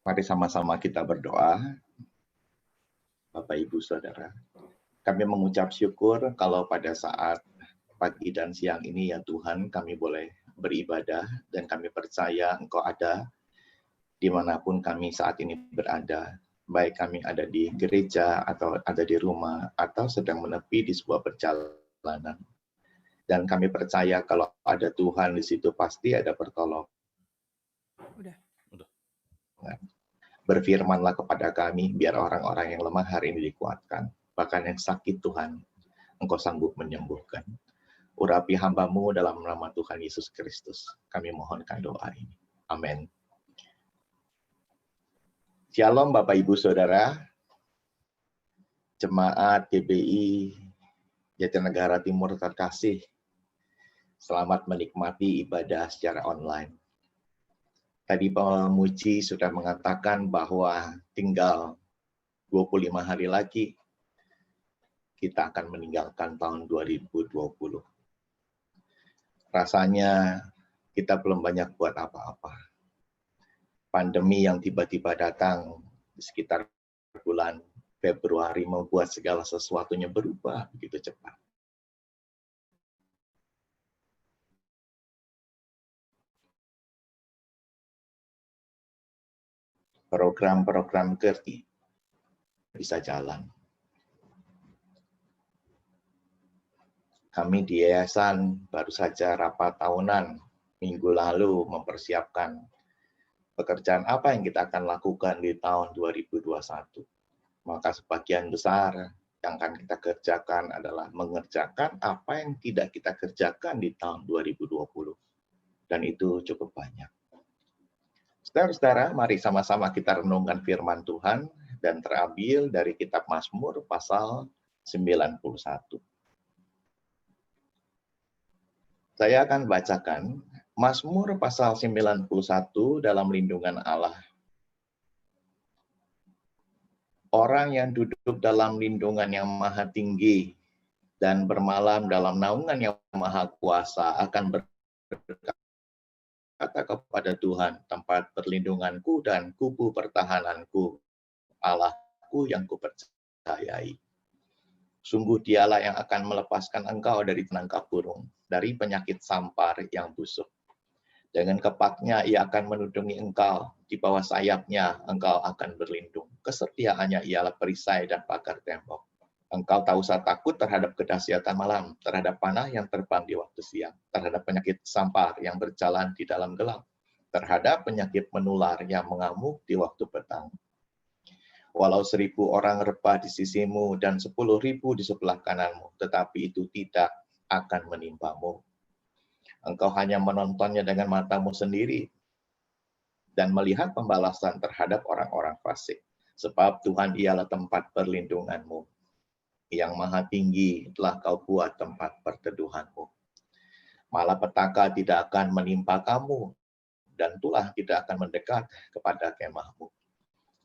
Mari sama-sama kita berdoa. Bapak, Ibu, Saudara, kami mengucap syukur kalau pada saat pagi dan siang ini ya Tuhan, kami boleh beribadah dan kami percaya Engkau ada dimanapun kami saat ini berada. Baik kami ada di gereja atau ada di rumah atau sedang menepi di sebuah perjalanan. Dan kami percaya kalau ada Tuhan di situ pasti ada pertolongan. Udah. Berfirmanlah kepada kami, biar orang-orang yang lemah hari ini dikuatkan. Bahkan yang sakit Tuhan, Engkau sanggup menyembuhkan. Urapi hamba-Mu dalam nama Tuhan Yesus Kristus. Kami mohonkan doa ini. Amin. Shalom Bapak Ibu Saudara, Jemaat GBI Jatinegara Timur terkasih. Selamat menikmati ibadah secara online. Tadi pemuji sudah mengatakan bahwa tinggal 25 hari lagi kita akan meninggalkan tahun 2020. Rasanya kita belum banyak buat apa-apa. Pandemi yang tiba-tiba datang di sekitar bulan Februari membuat segala sesuatunya berubah begitu cepat. Program-program kerja bisa jalan. Kami di yayasan baru saja rapat tahunan minggu lalu mempersiapkan pekerjaan apa yang kita akan lakukan di tahun 2021. Maka sebagian besar yang akan kita kerjakan adalah mengerjakan apa yang tidak kita kerjakan di tahun 2020. Dan itu cukup banyak. Saudara-saudara, mari sama-sama kita renungkan firman Tuhan dan terambil dari kitab Mazmur pasal 91. Saya akan bacakan Mazmur pasal 91 dalam lindungan Allah. Orang yang duduk dalam lindungan yang maha tinggi dan bermalam dalam naungan yang maha kuasa akan berkata kepada Tuhan, tempat perlindunganku dan kubu pertahananku, Allahku yang kupercayai. Sungguh dialah yang akan melepaskan engkau dari penangkap burung, dari penyakit sampar yang busuk. Dengan kepaknya ia akan menudungi engkau, di bawah sayapnya engkau akan berlindung. Kesetiaannya ialah perisai dan pagar tembok. Engkau tak usah takut terhadap kedahsyatan malam, terhadap panah yang terbang di waktu siang, terhadap penyakit sampar yang berjalan di dalam gelap, terhadap penyakit menular yang mengamuk di waktu petang. Walau 1.000 orang rebah di sisimu dan 10.000 di sebelah kananmu, tetapi itu tidak akan menimpamu. Engkau hanya menontonnya dengan matamu sendiri dan melihat pembalasan terhadap orang-orang fasik. Sebab Tuhan ialah tempat perlindunganmu. Yang maha tinggi telah kau buat tempat perteduhanmu. Malapetaka tidak akan menimpa kamu dan tulah tidak akan mendekat kepada kemahmu.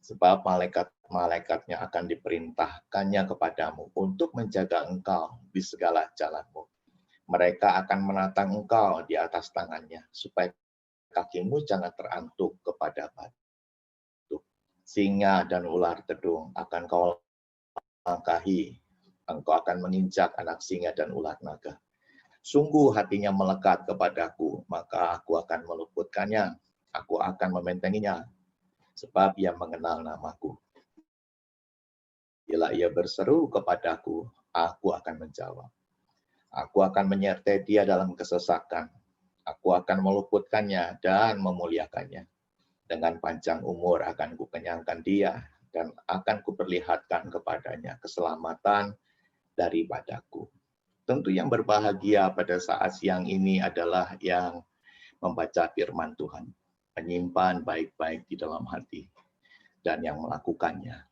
Sebab malaikat-malaikatnya akan diperintahkannya kepadamu untuk menjaga engkau di segala jalanmu. Mereka akan menatang engkau di atas tangannya, supaya kakimu jangan terantuk kepada batu. Singa dan ular tedung akan kau langkahi, engkau akan menginjak anak singa dan ular naga. Sungguh hatinya melekat kepadaku, maka aku akan meluputkannya, aku akan membentenginya, sebab ia mengenal namaku. Bila ia berseru kepadaku, aku akan menjawab. Aku akan menyertai dia dalam kesesakan. Aku akan meluputkannya dan memuliakannya. Dengan panjang umur akan kukenyangkan dia dan akan kuperlihatkan kepadanya keselamatan daripadaku. Tentu yang berbahagia pada saat siang ini adalah yang membaca firman Tuhan, menyimpan baik-baik di dalam hati, dan yang melakukannya.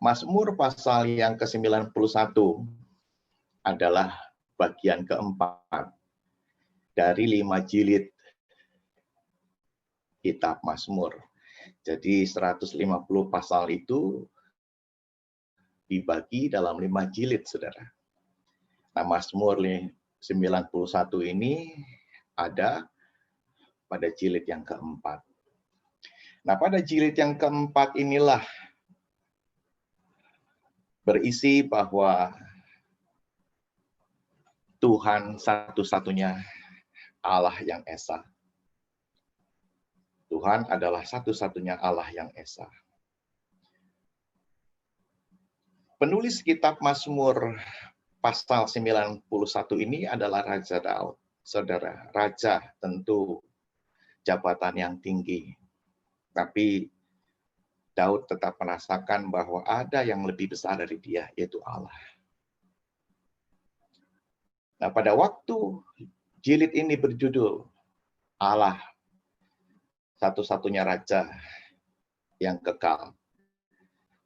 Mazmur pasal yang ke-91 adalah bagian keempat dari 5 jilid kitab Mazmur. Jadi 150 pasal itu dibagi dalam 5 jilid, saudara. Nah, Mazmur 91 ini ada pada jilid yang keempat. Nah, pada jilid yang keempat inilah berisi bahwa Tuhan satu-satunya Allah yang esa. Tuhan adalah satu-satunya Allah yang esa. Penulis kitab Mazmur pasal 91 ini adalah Raja Daud. Saudara, raja tentu jabatan yang tinggi. Tapi Daud tetap merasakan bahwa ada yang lebih besar dari dia, yaitu Allah. Nah, pada waktu jilid ini berjudul Allah satu-satunya raja yang kekal,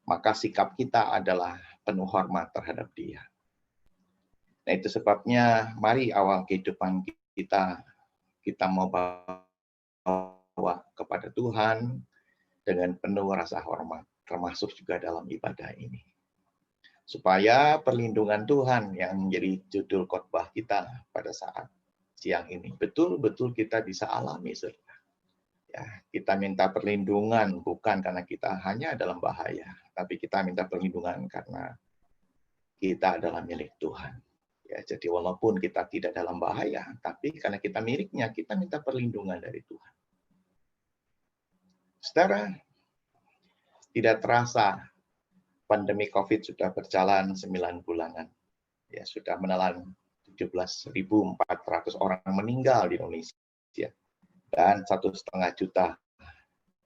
maka sikap kita adalah penuh hormat terhadap dia. Nah, itu sebabnya mari awal kehidupan kita mau bawa kepada Tuhan dengan penuh rasa hormat, termasuk juga dalam ibadah ini. Supaya perlindungan Tuhan yang menjadi judul khotbah kita pada saat siang ini betul-betul kita bisa alami. Ya, kita minta perlindungan bukan karena kita hanya dalam bahaya, tapi kita minta perlindungan karena kita adalah milik Tuhan. Ya, jadi walaupun kita tidak dalam bahaya, tapi karena kita miliknya, kita minta perlindungan dari Tuhan. Saudara, tidak terasa pandemi COVID sudah berjalan 9 bulanan. Ya, sudah menelan 17.400 orang meninggal di Indonesia. Dan 1,5 juta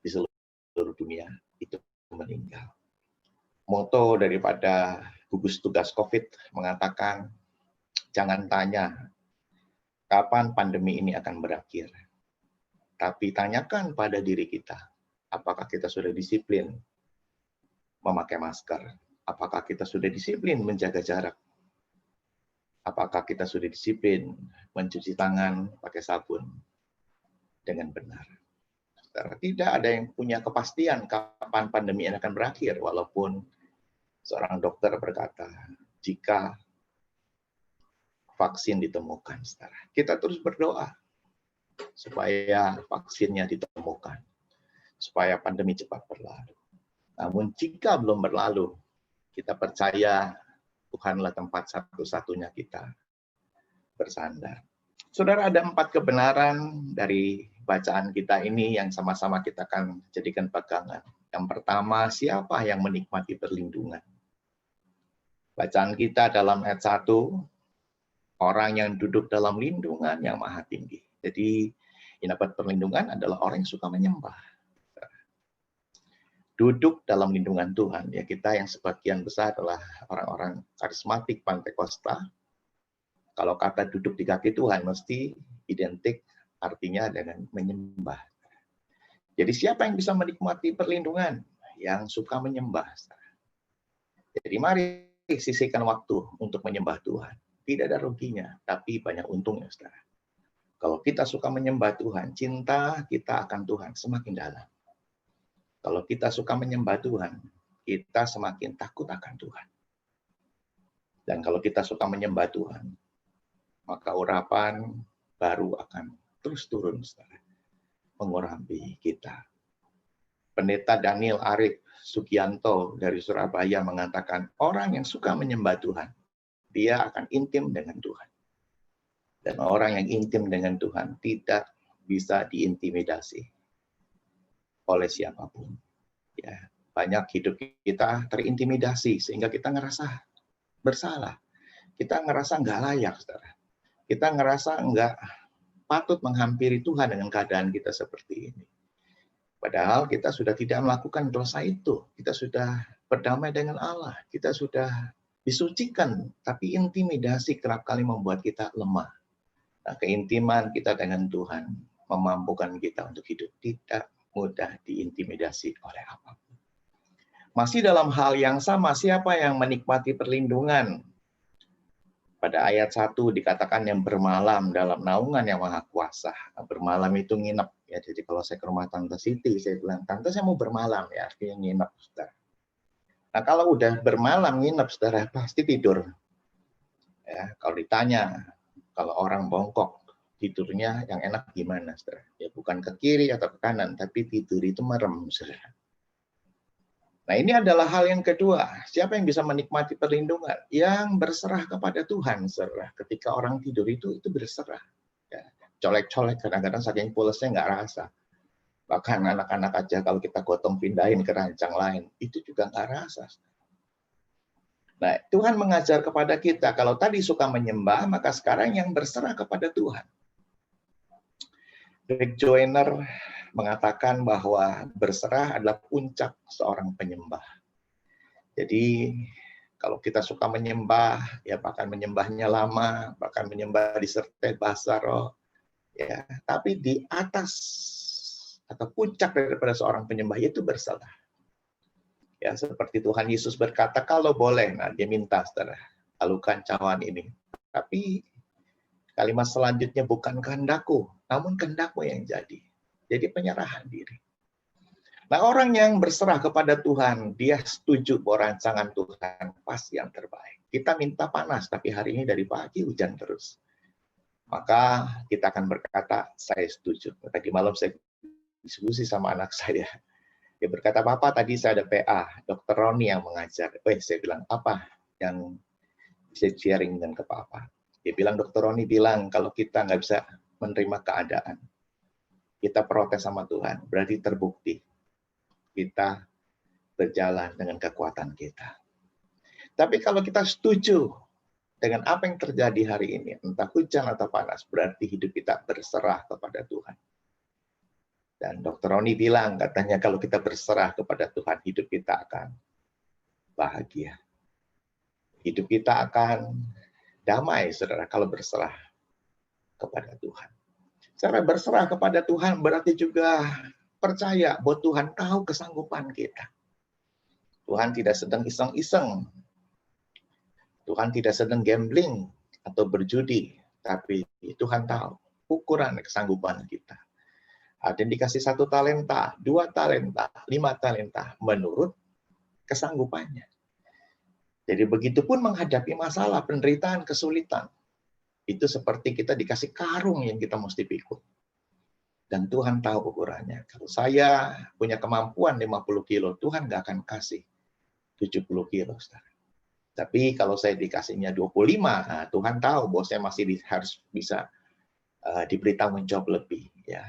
di seluruh dunia itu meninggal. Moto daripada gugus tugas COVID mengatakan, jangan tanya kapan pandemi ini akan berakhir. Tapi tanyakan pada diri kita, apakah kita sudah disiplin memakai masker? Apakah kita sudah disiplin menjaga jarak? Apakah kita sudah disiplin mencuci tangan pakai sabun dengan benar? Tidak ada yang punya kepastian kapan pandemi ini akan berakhir, walaupun seorang dokter berkata, jika vaksin ditemukan, kita terus berdoa supaya vaksinnya ditemukan, supaya pandemi cepat berlalu. Namun jika belum berlalu, kita percaya Tuhanlah tempat satu-satunya kita bersandar. Saudara, ada 4 kebenaran dari bacaan kita ini yang sama-sama kita akan jadikan pegangan. Yang pertama, siapa yang menikmati perlindungan? Bacaan kita dalam ayat 1, orang yang duduk dalam lindungan yang maha tinggi. Jadi, yang dapat perlindungan adalah orang yang suka menyembah. Duduk dalam lindungan Tuhan. Ya, kita yang sebagian besar adalah orang-orang karismatik Pantekosta. Kalau kata duduk di kaki Tuhan mesti identik artinya dengan menyembah. Jadi siapa yang bisa menikmati perlindungan? Yang suka menyembah. Jadi mari sisihkan waktu untuk menyembah Tuhan. Tidak ada ruginya, tapi banyak untungnya, saudara. Kalau kita suka menyembah Tuhan, cinta kita akan Tuhan semakin dalam. Kalau kita suka menyembah Tuhan, kita semakin takut akan Tuhan. Dan kalau kita suka menyembah Tuhan, maka urapan baru akan terus turun, saudara, mengurapi kita. Pendeta Daniel Arif Sugianto dari Surabaya mengatakan, orang yang suka menyembah Tuhan, dia akan intim dengan Tuhan. Dan orang yang intim dengan Tuhan tidak bisa diintimidasi oleh siapapun. Ya, banyak hidup kita terintimidasi sehingga kita ngerasa bersalah. Kita ngerasa nggak layak, saudara. Kita ngerasa nggak patut menghampiri Tuhan dengan keadaan kita seperti ini. Padahal kita sudah tidak melakukan dosa itu. Kita sudah berdamai dengan Allah. Kita sudah disucikan. Tapi intimidasi kerap kali membuat kita lemah. Nah, keintiman kita dengan Tuhan memampukan kita untuk hidup tidak mudah diintimidasi oleh apapun. Masih dalam hal yang sama, siapa yang menikmati perlindungan? Pada ayat 1 dikatakan yang bermalam dalam naungan yang maha kuasa. Nah, bermalam itu nginep. Ya, jadi kalau saya ke rumah Tante Siti, saya bilang, Tante saya mau bermalam. Ya, artinya nginep, saudara. Nah, kalau udah bermalam nginep, saudara, pasti tidur. Ya, kalau ditanya, kalau orang bongkok tidurnya yang enak gimana, saudara? Ya bukan ke kiri atau ke kanan, tapi tidur itu merem, saudara. Nah, ini adalah hal yang kedua. Siapa yang bisa menikmati perlindungan? Yang berserah kepada Tuhan, saudara. Ketika orang tidur itu berserah. Ya, colek-colek kadang-kadang saking pulesnya nggak rasa. Bahkan anak-anak aja kalau kita gotong pindahin ke rancang lain, itu juga nggak rasa. Nah, Tuhan mengajar kepada kita, kalau tadi suka menyembah, maka sekarang yang berserah kepada Tuhan. Rick Joyner mengatakan bahwa berserah adalah puncak seorang penyembah. Jadi, kalau kita suka menyembah, ya bahkan menyembahnya lama, bahkan menyembah disertai bahasa roh, ya, tapi di atas atau puncak daripada seorang penyembah itu berserah. Ya, seperti Tuhan Yesus berkata, kalau boleh, nah dia minta, saudara, halukan cawan ini. Tapi kalimat selanjutnya bukan kehendakku, namun kehendakmu yang jadi. Jadi penyerahan diri. Nah, orang yang berserah kepada Tuhan, dia setuju bahwa rancangan Tuhan pasti yang terbaik. Kita minta panas, tapi hari ini dari pagi hujan terus. Maka kita akan berkata, saya setuju. Tadi malam saya diskusi sama anak saya. Dia berkata, Papa tadi saya ada PA, Dr. Roni yang mengajar. Saya bilang, apa yang bisa sharing dengan ke Papa? Dia bilang, Dr. Roni bilang, kalau kita nggak bisa menerima keadaan, kita protes sama Tuhan, berarti terbukti kita berjalan dengan kekuatan kita. Tapi kalau kita setuju dengan apa yang terjadi hari ini, entah hujan atau panas, berarti hidup kita berserah kepada Tuhan. Dan Dr. Roni bilang, katanya kalau kita berserah kepada Tuhan, hidup kita akan bahagia. Hidup kita akan damai, saudara, kalau berserah kepada Tuhan. Cara berserah kepada Tuhan berarti juga percaya bahwa Tuhan tahu kesanggupan kita. Tuhan tidak sedang iseng-iseng. Tuhan tidak sedang gambling atau berjudi. Tapi Tuhan tahu ukuran kesanggupan kita. Ada yang dikasih 1 talenta, 2 talenta, 5 talenta, menurut kesanggupannya. Jadi begitupun menghadapi masalah, penderitaan, kesulitan. Itu seperti kita dikasih karung yang kita mesti pikul. Dan Tuhan tahu ukurannya. Kalau saya punya kemampuan 50 kilo, Tuhan nggak akan kasih 70 kilo. Tapi kalau saya dikasihnya 25, nah Tuhan tahu bahwa saya masih harus bisa diberi tanggung jawab lebih. Ya.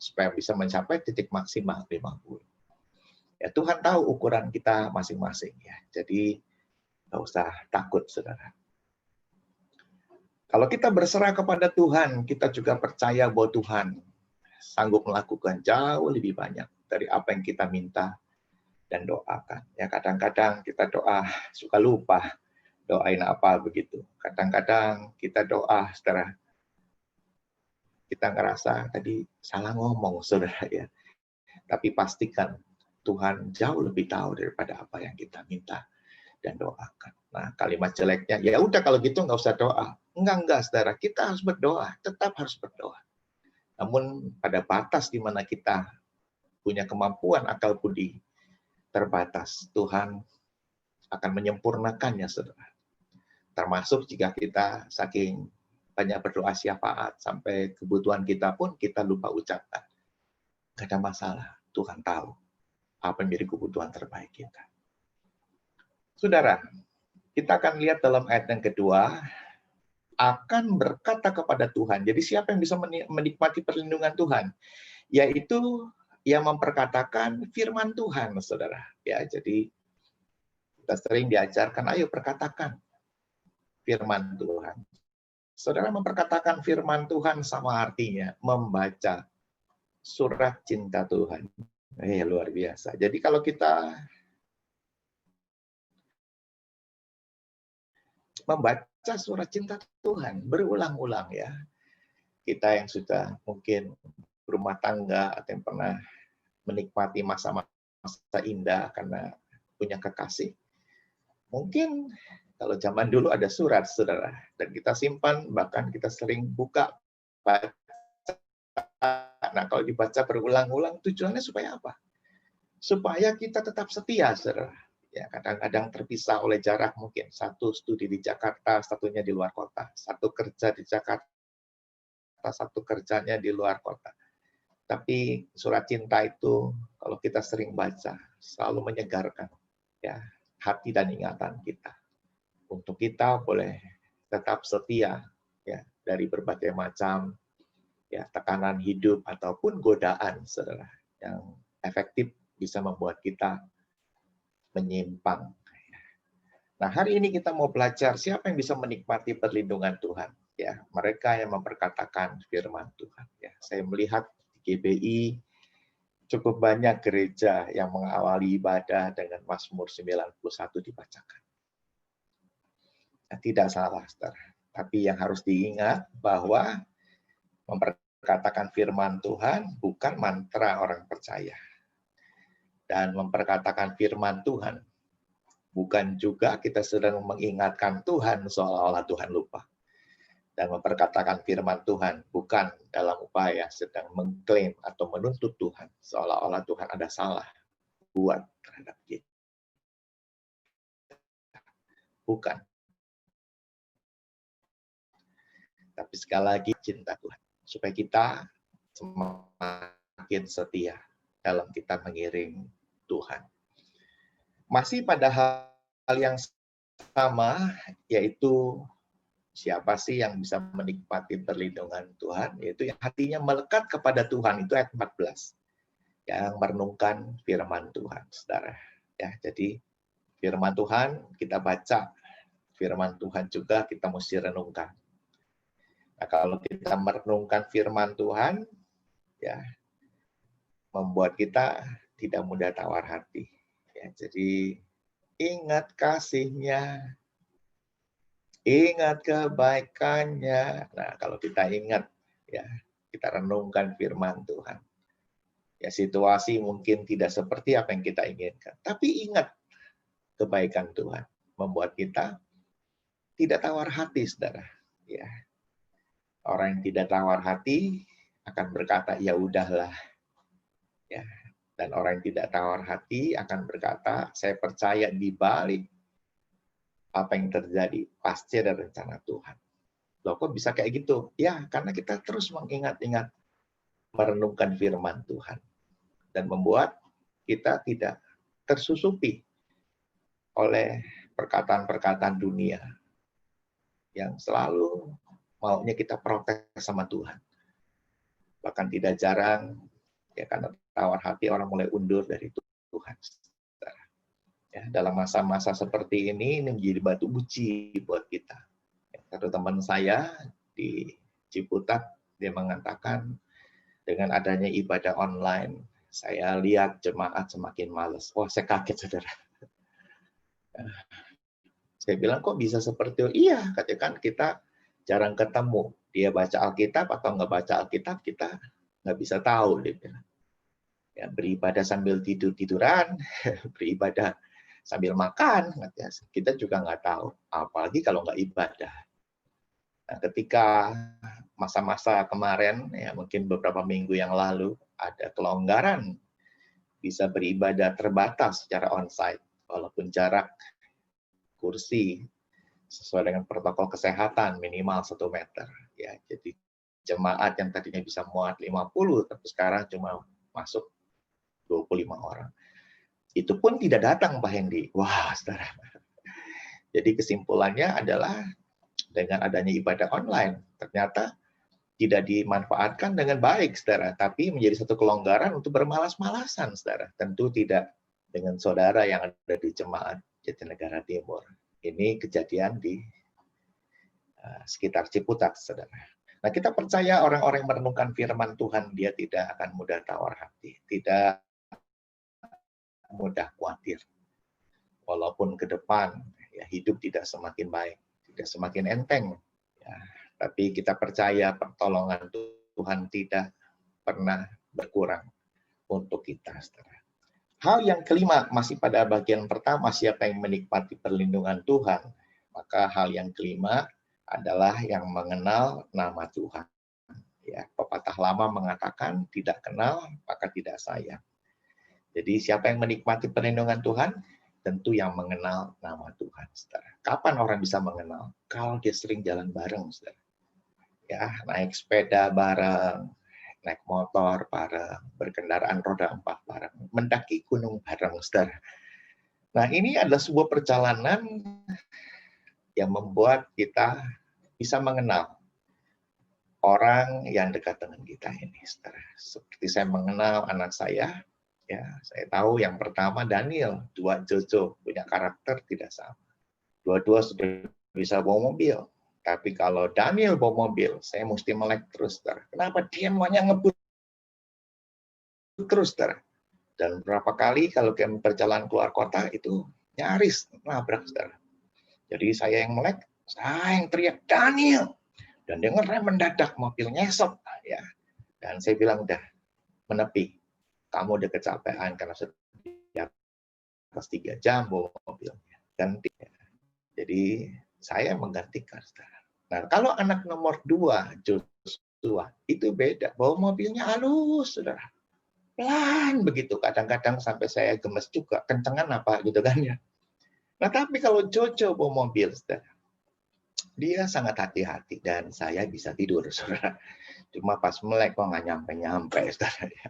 Supaya bisa mencapai titik maksimal 50. Ya, Tuhan tahu ukuran kita masing-masing. Ya. Jadi, nggak usah takut, saudara. Kalau kita berserah kepada Tuhan, kita juga percaya bahwa Tuhan sanggup melakukan jauh lebih banyak dari apa yang kita minta dan doakan. Ya, kadang-kadang kita doa suka lupa doain apa begitu. Kadang-kadang kita doa, saudara, kita ngerasa tadi salah ngomong, saudara ya. Tapi pastikan Tuhan jauh lebih tahu daripada apa yang kita minta dan doakan. Nah, kalimat jeleknya, ya udah kalau gitu nggak usah doa. Enggak, saudara. Kita harus berdoa, tetap harus berdoa. Namun pada batas di mana kita punya kemampuan akal budi terbatas, Tuhan akan menyempurnakannya, saudara. Termasuk jika kita saking banyak berdoa syafaat, sampai kebutuhan kita pun kita lupa ucapkan. Tidak ada masalah, Tuhan tahu apa yang menjadi kebutuhan terbaik kita. Saudara, kita akan lihat dalam ayat yang kedua, akan berkata kepada Tuhan. Jadi siapa yang bisa menikmati perlindungan Tuhan? Yaitu yang memperkatakan firman Tuhan, saudara. Ya, jadi kita sering diajarkan, ayo perkatakan firman Tuhan. Saudara, memperkatakan firman Tuhan sama artinya membaca surat cinta Tuhan. Luar biasa. Jadi kalau kita membaca surat cinta Tuhan berulang-ulang ya. Kita yang sudah mungkin berumah tangga atau yang pernah menikmati masa-masa indah karena punya kekasih. Mungkin kalau zaman dulu ada surat, saudara, dan kita simpan, bahkan kita sering buka, baca. Nah, kalau dibaca berulang-ulang, tujuannya supaya apa? Supaya kita tetap setia, saudara. Ya, kadang-kadang terpisah oleh jarak mungkin. Satu studi di Jakarta, satunya di luar kota. Satu kerja di Jakarta, satu kerjanya di luar kota. Tapi surat cinta itu kalau kita sering baca selalu menyegarkan ya hati dan ingatan kita. Untuk kita boleh tetap setia ya dari berbagai macam ya tekanan hidup ataupun godaan saudara yang efektif bisa membuat kita menyimpang. Nah, hari ini kita mau belajar siapa yang bisa menikmati perlindungan Tuhan. Ya, mereka yang memperkatakan firman Tuhan. Ya, saya melihat di GBI cukup banyak gereja yang mengawali ibadah dengan Mazmur 91 dibacakan. Nah, tidak salah, saudara. Tapi yang harus diingat bahwa memperkatakan firman Tuhan bukan mantra orang percaya. Dan memperkatakan firman Tuhan bukan juga kita sedang mengingatkan Tuhan seolah-olah Tuhan lupa. Dan memperkatakan firman Tuhan bukan dalam upaya sedang mengklaim atau menuntut Tuhan seolah-olah Tuhan ada salah buat terhadap kita. Bukan. Tapi sekali lagi cinta Tuhan. Supaya kita semakin setia dalam kita mengiring Tuhan. Masih pada hal yang sama, yaitu siapa sih yang bisa menikmati perlindungan Tuhan? Yaitu yang hatinya melekat kepada Tuhan. Itu ayat 14. Yang merenungkan firman Tuhan, saudara. Ya, jadi firman Tuhan kita baca, firman Tuhan juga kita mesti renungkan. Nah, kalau kita merenungkan firman Tuhan, ya membuat kita tidak mudah tawar hati. Ya, jadi ingat kasih-Nya, ingat kebaikannya. Nah, kalau kita ingat, ya kita renungkan firman Tuhan. Ya, situasi mungkin tidak seperti apa yang kita inginkan. Tapi ingat kebaikan Tuhan. Membuat kita tidak tawar hati, saudara. Ya. Orang yang tidak tawar hati akan berkata, ya udahlah. Ya. Dan orang yang tidak tawar hati akan berkata, saya percaya di balik apa yang terjadi pasti ada rencana Tuhan. Loh kok bisa kayak gitu? Ya, karena kita terus mengingat-ingat, merenungkan firman Tuhan. Dan membuat kita tidak tersusupi oleh perkataan-perkataan dunia yang selalu maunya kita protes sama Tuhan. Bahkan tidak jarang, ya karena tawar hati orang mulai undur dari Tuhan. Ya, dalam masa-masa seperti ini menjadi batu uji buat kita. Satu teman saya di Ciputat, dia mengatakan dengan adanya ibadah online, saya lihat jemaat semakin malas. Wah, saya kaget, saudara. Saya bilang, kok bisa seperti itu? Iya, katakan kita jarang ketemu. Dia baca Alkitab atau nggak baca Alkitab, kita nggak bisa tahu. Dia bilang. Ya, beribadah sambil tidur-tiduran, beribadah sambil makan, kita juga nggak tahu. Apalagi kalau nggak ibadah. Nah, ketika masa-masa kemarin, ya mungkin beberapa minggu yang lalu, ada kelonggaran, bisa beribadah terbatas secara onsite, walaupun jarak kursi sesuai dengan protokol kesehatan minimal 1 meter. Ya, jadi jemaat yang tadinya bisa muat 50, tapi sekarang cuma masuk 25 orang. Itu pun tidak datang Pak Hendy. Wah, saudara. Jadi kesimpulannya adalah dengan adanya ibadah online, ternyata tidak dimanfaatkan dengan baik, saudara. Tapi menjadi satu kelonggaran untuk bermalas-malasan, saudara. Tentu tidak dengan saudara yang ada di jemaat Jatinegara Timur. Ini kejadian di sekitar Ciputat, saudara. Nah, kita percaya orang-orang yang merenungkan firman Tuhan, dia tidak akan mudah tawar hati, tidak mudah khawatir. Walaupun ke depan ya hidup tidak semakin baik, tidak semakin enteng. Ya, tapi kita percaya pertolongan Tuhan tidak pernah berkurang untuk kita, saudara. Hal yang kelima, masih pada bagian pertama, siapa yang menikmati perlindungan Tuhan? Maka hal yang kelima adalah yang mengenal nama Tuhan. Ya, pepatah lama mengatakan tidak kenal maka tidak sayang. Jadi siapa yang menikmati perlindungan Tuhan? Tentu yang mengenal nama Tuhan, saudara. Kapan orang bisa mengenal? Kalau dia sering jalan bareng, saudara. ya, naik sepeda bareng, naik motor bareng, berkendaraan roda 4 bareng, mendaki gunung bareng, saudara. Nah, ini adalah sebuah perjalanan yang membuat kita bisa mengenal orang yang dekat dengan kita ini, saudara. Seperti saya mengenal anak saya, ya, saya tahu yang pertama Daniel, dua Jojo, punya karakter tidak sama. Dua-dua sudah bisa bawa mobil. Tapi kalau Daniel bawa mobil, saya mesti melek terus, saudara. Kenapa? Dia maunya ngebut terus, saudara. Dan berapa kali kalau kami berjalan keluar kota, itu nyaris nabrak, saudara. Jadi saya yang melek, saya yang teriak, Daniel! Dan dia ngerem mendadak, mobil nyesot. Ya. Dan saya bilang, udah, menepi. Kamu udah kecapean karena setiap atas 3 jam bawa mobilnya. Ganti. Jadi saya menggantikan. Nah, kalau anak nomor 2, Joshua, itu beda. Bawa mobilnya halus, saudara. Pelan begitu. Kadang-kadang sampai saya gemes juga. Kencengan apa gitu kan ya. Nah, tapi kalau Jojo bawa mobil, saudara, dia sangat hati-hati dan saya bisa tidur, saudara. Cuma pas melek kok nggak nyampe-nyampe, saudara.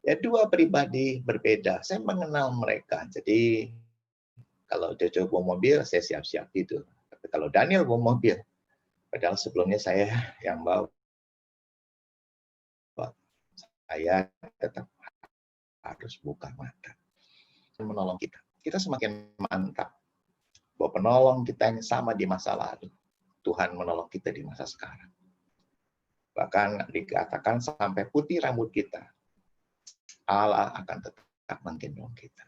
Ya, dua pribadi berbeda. Saya mengenal mereka. Jadi kalau Jojo bawa mobil, saya siap-siap tidur. Tapi kalau Daniel bawa mobil, padahal sebelumnya saya yang bawa, saya tetap harus buka mata. Menolong kita. Kita semakin mantap bahwa penolong kita yang sama di masa lalu. Tuhan menolong kita di masa sekarang. Bahkan dikatakan sampai putih rambut kita, Allah akan tetap menggendong kita.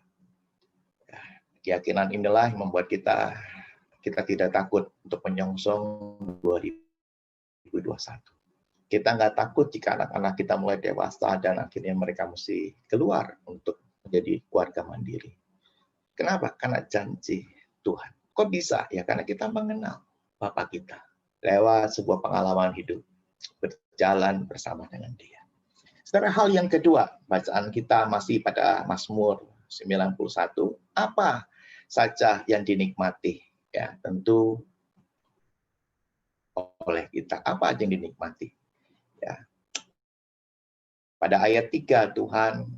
Ya, keyakinan inilah yang membuat kita tidak takut untuk menyongsong 2021. Kita nggak takut jika anak-anak kita mulai dewasa dan akhirnya mereka mesti keluar untuk menjadi keluarga mandiri. Kenapa? Karena janji Tuhan. Kok bisa? Ya karena kita mengenal Bapa kita lewat sebuah pengalaman hidup, berjalan bersama dengan Dia. Setelah hal yang kedua, bacaan kita masih pada Mazmur 91. Apa saja yang dinikmati? Ya, tentu oleh kita. Apa aja yang dinikmati? Ya. Pada ayat 3, Tuhan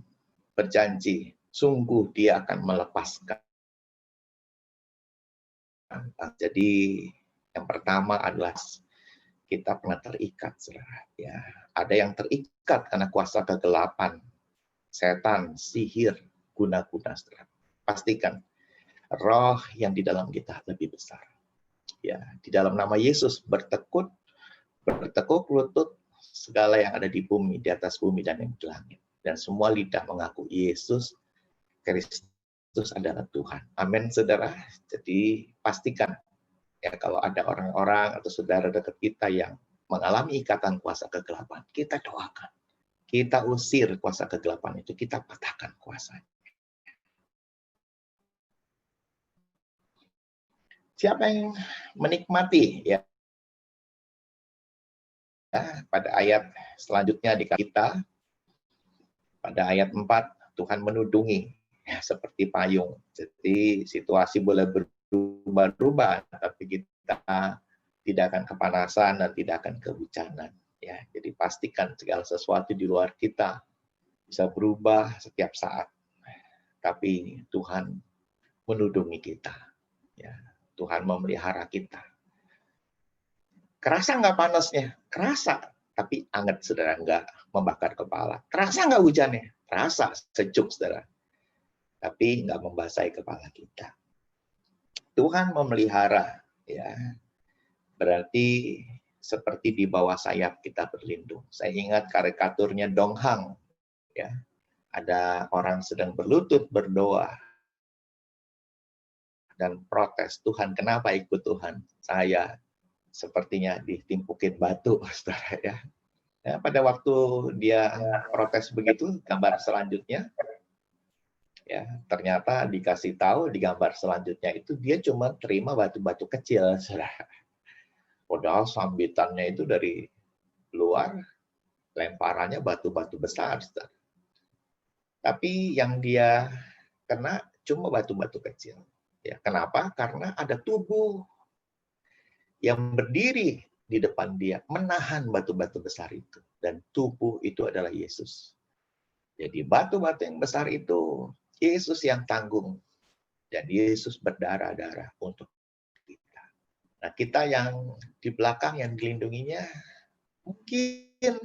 berjanji, sungguh Dia akan melepaskan. Jadi yang pertama adalah kita pernah terikat, saudara. Ya, ada yang terikat karena kuasa kegelapan, setan, sihir, guna-guna, saudara. Pastikan roh yang di dalam kita lebih besar. Ya, di dalam nama Yesus bertekuk lutut segala yang ada di bumi, di atas bumi dan yang di langit. Dan semua lidah mengaku Yesus Kristus adalah Tuhan. Amin, saudara. Jadi pastikan ya kalau ada orang-orang atau saudara dekat kita yang mengalami ikatan kuasa kegelapan, kita doakan. Kita usir kuasa kegelapan itu, kita patahkan kuasanya. Siapa yang menikmati ya? Pada ayat selanjutnya di kita, pada ayat 4, Tuhan menudungi ya, seperti payung. Jadi situasi boleh berubah-ubah, tapi kita tidak akan kepanasan dan tidak akan kehujanan. Ya, jadi pastikan segala sesuatu di luar kita bisa berubah setiap saat. Tapi Tuhan menudungi kita. Ya, Tuhan memelihara kita. Kerasa nggak panasnya? Kerasa. Tapi anget, saudara, nggak membakar kepala. Kerasa nggak hujannya? Terasa sejuk, saudara. Tapi nggak membasahi kepala kita. Tuhan memelihara, ya. Berarti seperti di bawah sayap kita berlindung. Saya ingat karikaturnya Dong Hang, ya. Ada orang sedang berlutut berdoa dan protes, Tuhan kenapa ikut Tuhan? Saya sepertinya ditimpukin batu, saudara ya. Ya, pada waktu dia protes begitu, gambar selanjutnya, ya ternyata dikasih tahu di gambar selanjutnya itu dia cuma terima batu-batu kecil, saudara. Padahal sambitannya itu dari luar, lemparannya batu-batu besar, saudara. Tapi yang dia kena cuma batu-batu kecil. Ya, kenapa? Karena ada tubuh yang berdiri di depan dia, menahan batu-batu besar itu. Dan tubuh itu adalah Yesus. Jadi batu-batu yang besar itu Yesus yang tanggung. Dan Yesus berdarah-darah untuk kita. Nah, kita yang di belakang yang dilindunginya, mungkin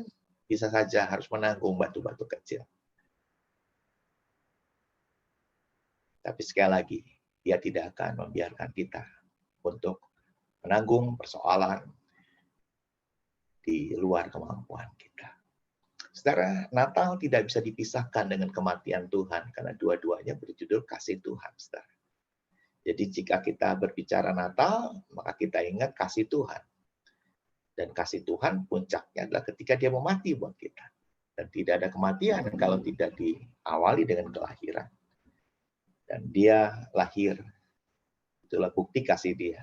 bisa saja harus menanggung batu-batu kecil. Tapi sekali lagi, dia tidak akan membiarkan kita untuk menanggung persoalan di luar kemampuan kita. Saudara, Natal tidak bisa dipisahkan dengan kematian Tuhan, karena dua-duanya berjudul kasih Tuhan, saudara. Jadi jika kita berbicara Natal, maka kita ingat kasih Tuhan. Dan kasih Tuhan puncaknya adalah ketika dia mau mati buat kita. Dan tidak ada kematian kalau tidak diawali dengan kelahiran. Dan dia lahir. Itulah bukti kasih dia.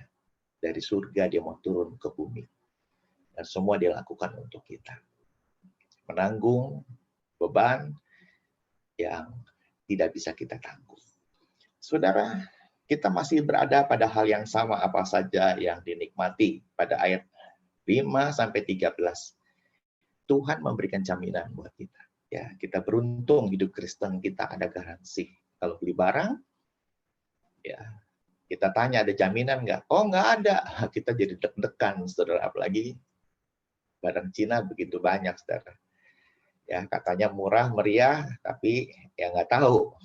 Dari surga dia mau turun ke bumi. Dan semua dia lakukan untuk kita. Menanggung beban yang tidak bisa kita tanggung. Saudara, kita masih berada pada hal yang sama apa saja yang dinikmati pada ayat 5-13. Tuhan memberikan jaminan buat kita. Ya, kita beruntung hidup Kristen kita ada garansi. Kalau beli barang, ya kita tanya ada jaminan nggak? Oh, nggak ada. Kita jadi deg-degan, saudara. Apalagi barang Cina begitu banyak, saudara. Ya, katanya murah, meriah, tapi ya nggak tahu.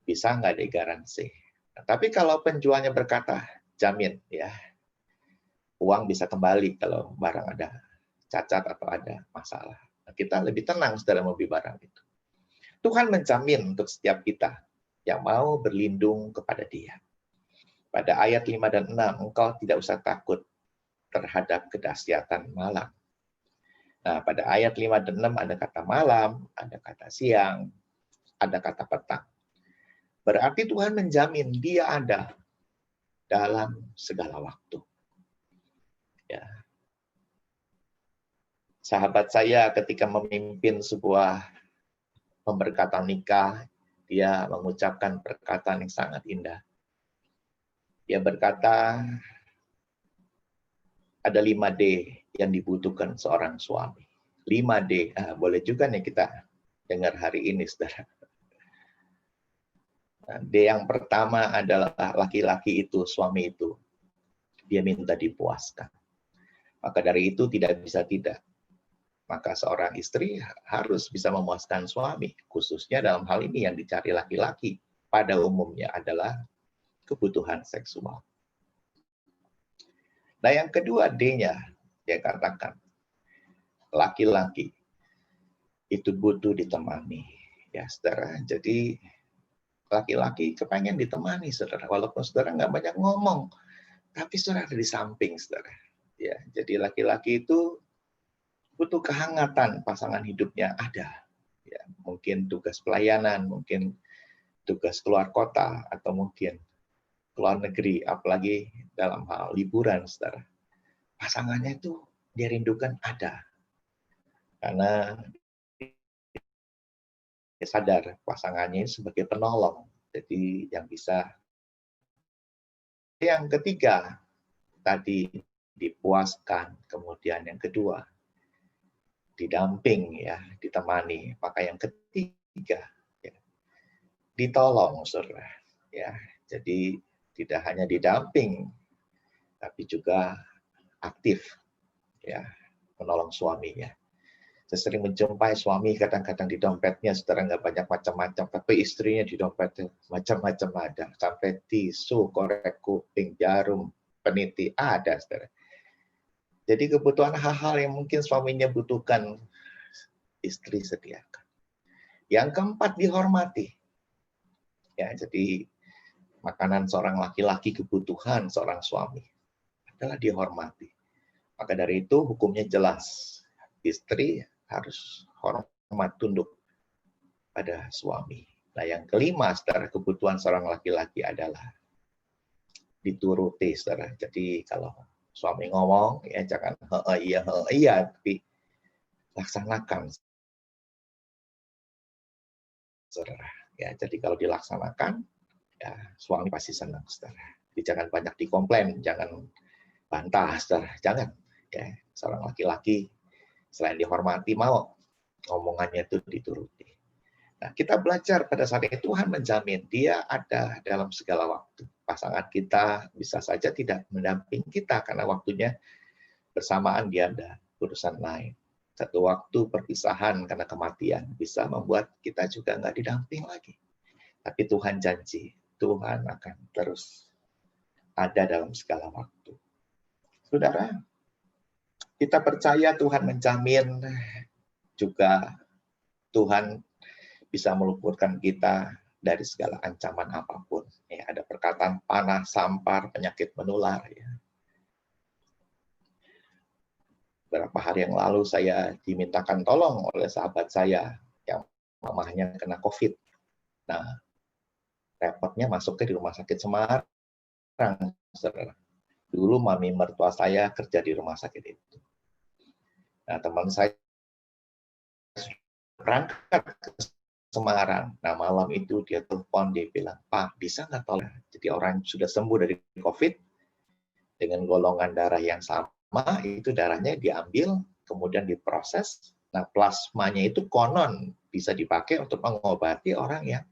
Bisa nggak digaransi. Nah, tapi kalau penjualnya berkata, jamin, ya uang bisa kembali kalau barang ada cacat atau ada masalah. Nah, kita lebih tenang saudara membeli barang itu. Tuhan menjamin untuk setiap kita yang mau berlindung kepada Dia. Pada ayat 5 dan 6, engkau tidak usah takut terhadap kedahsyatan malam. Nah, pada ayat 5 dan 6 ada kata malam, ada kata siang, ada kata petang. Berarti Tuhan menjamin Dia ada dalam segala waktu. Ya. Sahabat saya ketika memimpin sebuah pemberkatan nikah, dia mengucapkan perkataan yang sangat indah. Dia berkata, ada 5D yang dibutuhkan seorang suami. 5D, boleh juga nih kita dengar hari ini, saudara. D yang pertama adalah laki-laki itu, suami itu. Dia minta dipuaskan. Maka dari itu tidak bisa tidak. Maka seorang istri harus bisa memuaskan suami. Khususnya dalam hal ini yang dicari laki-laki. Pada umumnya adalah kebutuhan seksual. Nah yang kedua D-nya, dia katakan, laki-laki itu butuh ditemani. Ya saudara, jadi laki-laki kepengen ditemani, saudara. Walaupun saudara nggak banyak ngomong, tapi saudara ada di samping, saudara. Ya, jadi laki-laki itu butuh kehangatan pasangan hidupnya ada. Ya, mungkin tugas pelayanan, mungkin tugas keluar kota, atau mungkin keluar negeri, apalagi dalam hal liburan, saudara. Pasangannya itu dia rindukan ada. Karena dia sadar pasangannya sebagai penolong. Jadi yang bisa. Yang ketiga, tadi dipuaskan. Kemudian yang kedua, didamping, ya, ditemani. Maka yang ketiga, ya, ditolong, saudara. Ya, jadi tidak hanya didamping, tapi juga aktif, ya, menolong suaminya. Saya sering menjumpai suami kadang-kadang di dompetnya, saudara nggak banyak macam-macam, tapi istrinya di dompetnya macam-macam ada. Sampai tisu, korek kuping, jarum, peniti, ada, saudara. Jadi kebutuhan hal-hal yang mungkin suaminya butuhkan, istri sediakan. Yang keempat, dihormati. Ya, jadi makanan seorang laki-laki, kebutuhan seorang suami adalah dihormati. Maka dari itu hukumnya jelas. Istri harus hormat tunduk pada suami. Nah, yang kelima, saudara, kebutuhan seorang laki-laki adalah dituruti, saudara. Jadi kalau suami ngomong, ya jangan iya, tapi laksanakan, saudara. Ya, jadi kalau dilaksanakan, ya suami pasti senang, saudara. Jadi jangan banyak dikomplain, jangan bantah, saudara. Jangan. Ya, seorang laki-laki selain dihormati, mau omongannya itu dituruti. Nah, kita belajar pada saat itu Tuhan menjamin dia ada dalam segala waktu. Pasangan kita bisa saja tidak mendampingi kita karena waktunya bersamaan dia ada urusan lain. Satu waktu perpisahan karena kematian bisa membuat kita juga nggak didamping lagi. Tapi Tuhan janji, Tuhan akan terus ada dalam segala waktu. Saudara, kita percaya Tuhan menjamin, juga Tuhan bisa meluputkan kita dari segala ancaman apapun. Ya, ada perkataan panah, sampar, penyakit menular. Ya. Beberapa hari yang lalu saya dimintakan tolong oleh sahabat saya yang mamahnya kena COVID. Nah, repotnya masuknya di rumah sakit Semarang. Saudara. Dulu mami mertua saya kerja di rumah sakit itu. Nah, teman saya berangkat ke Semarang. Nah, malam itu dia telepon, dia bilang, Pak, bisa nggak tolong? Jadi orang sudah sembuh dari COVID, dengan golongan darah yang sama, itu darahnya diambil, kemudian diproses. Nah, plasmanya itu konon bisa dipakai untuk mengobati orang yang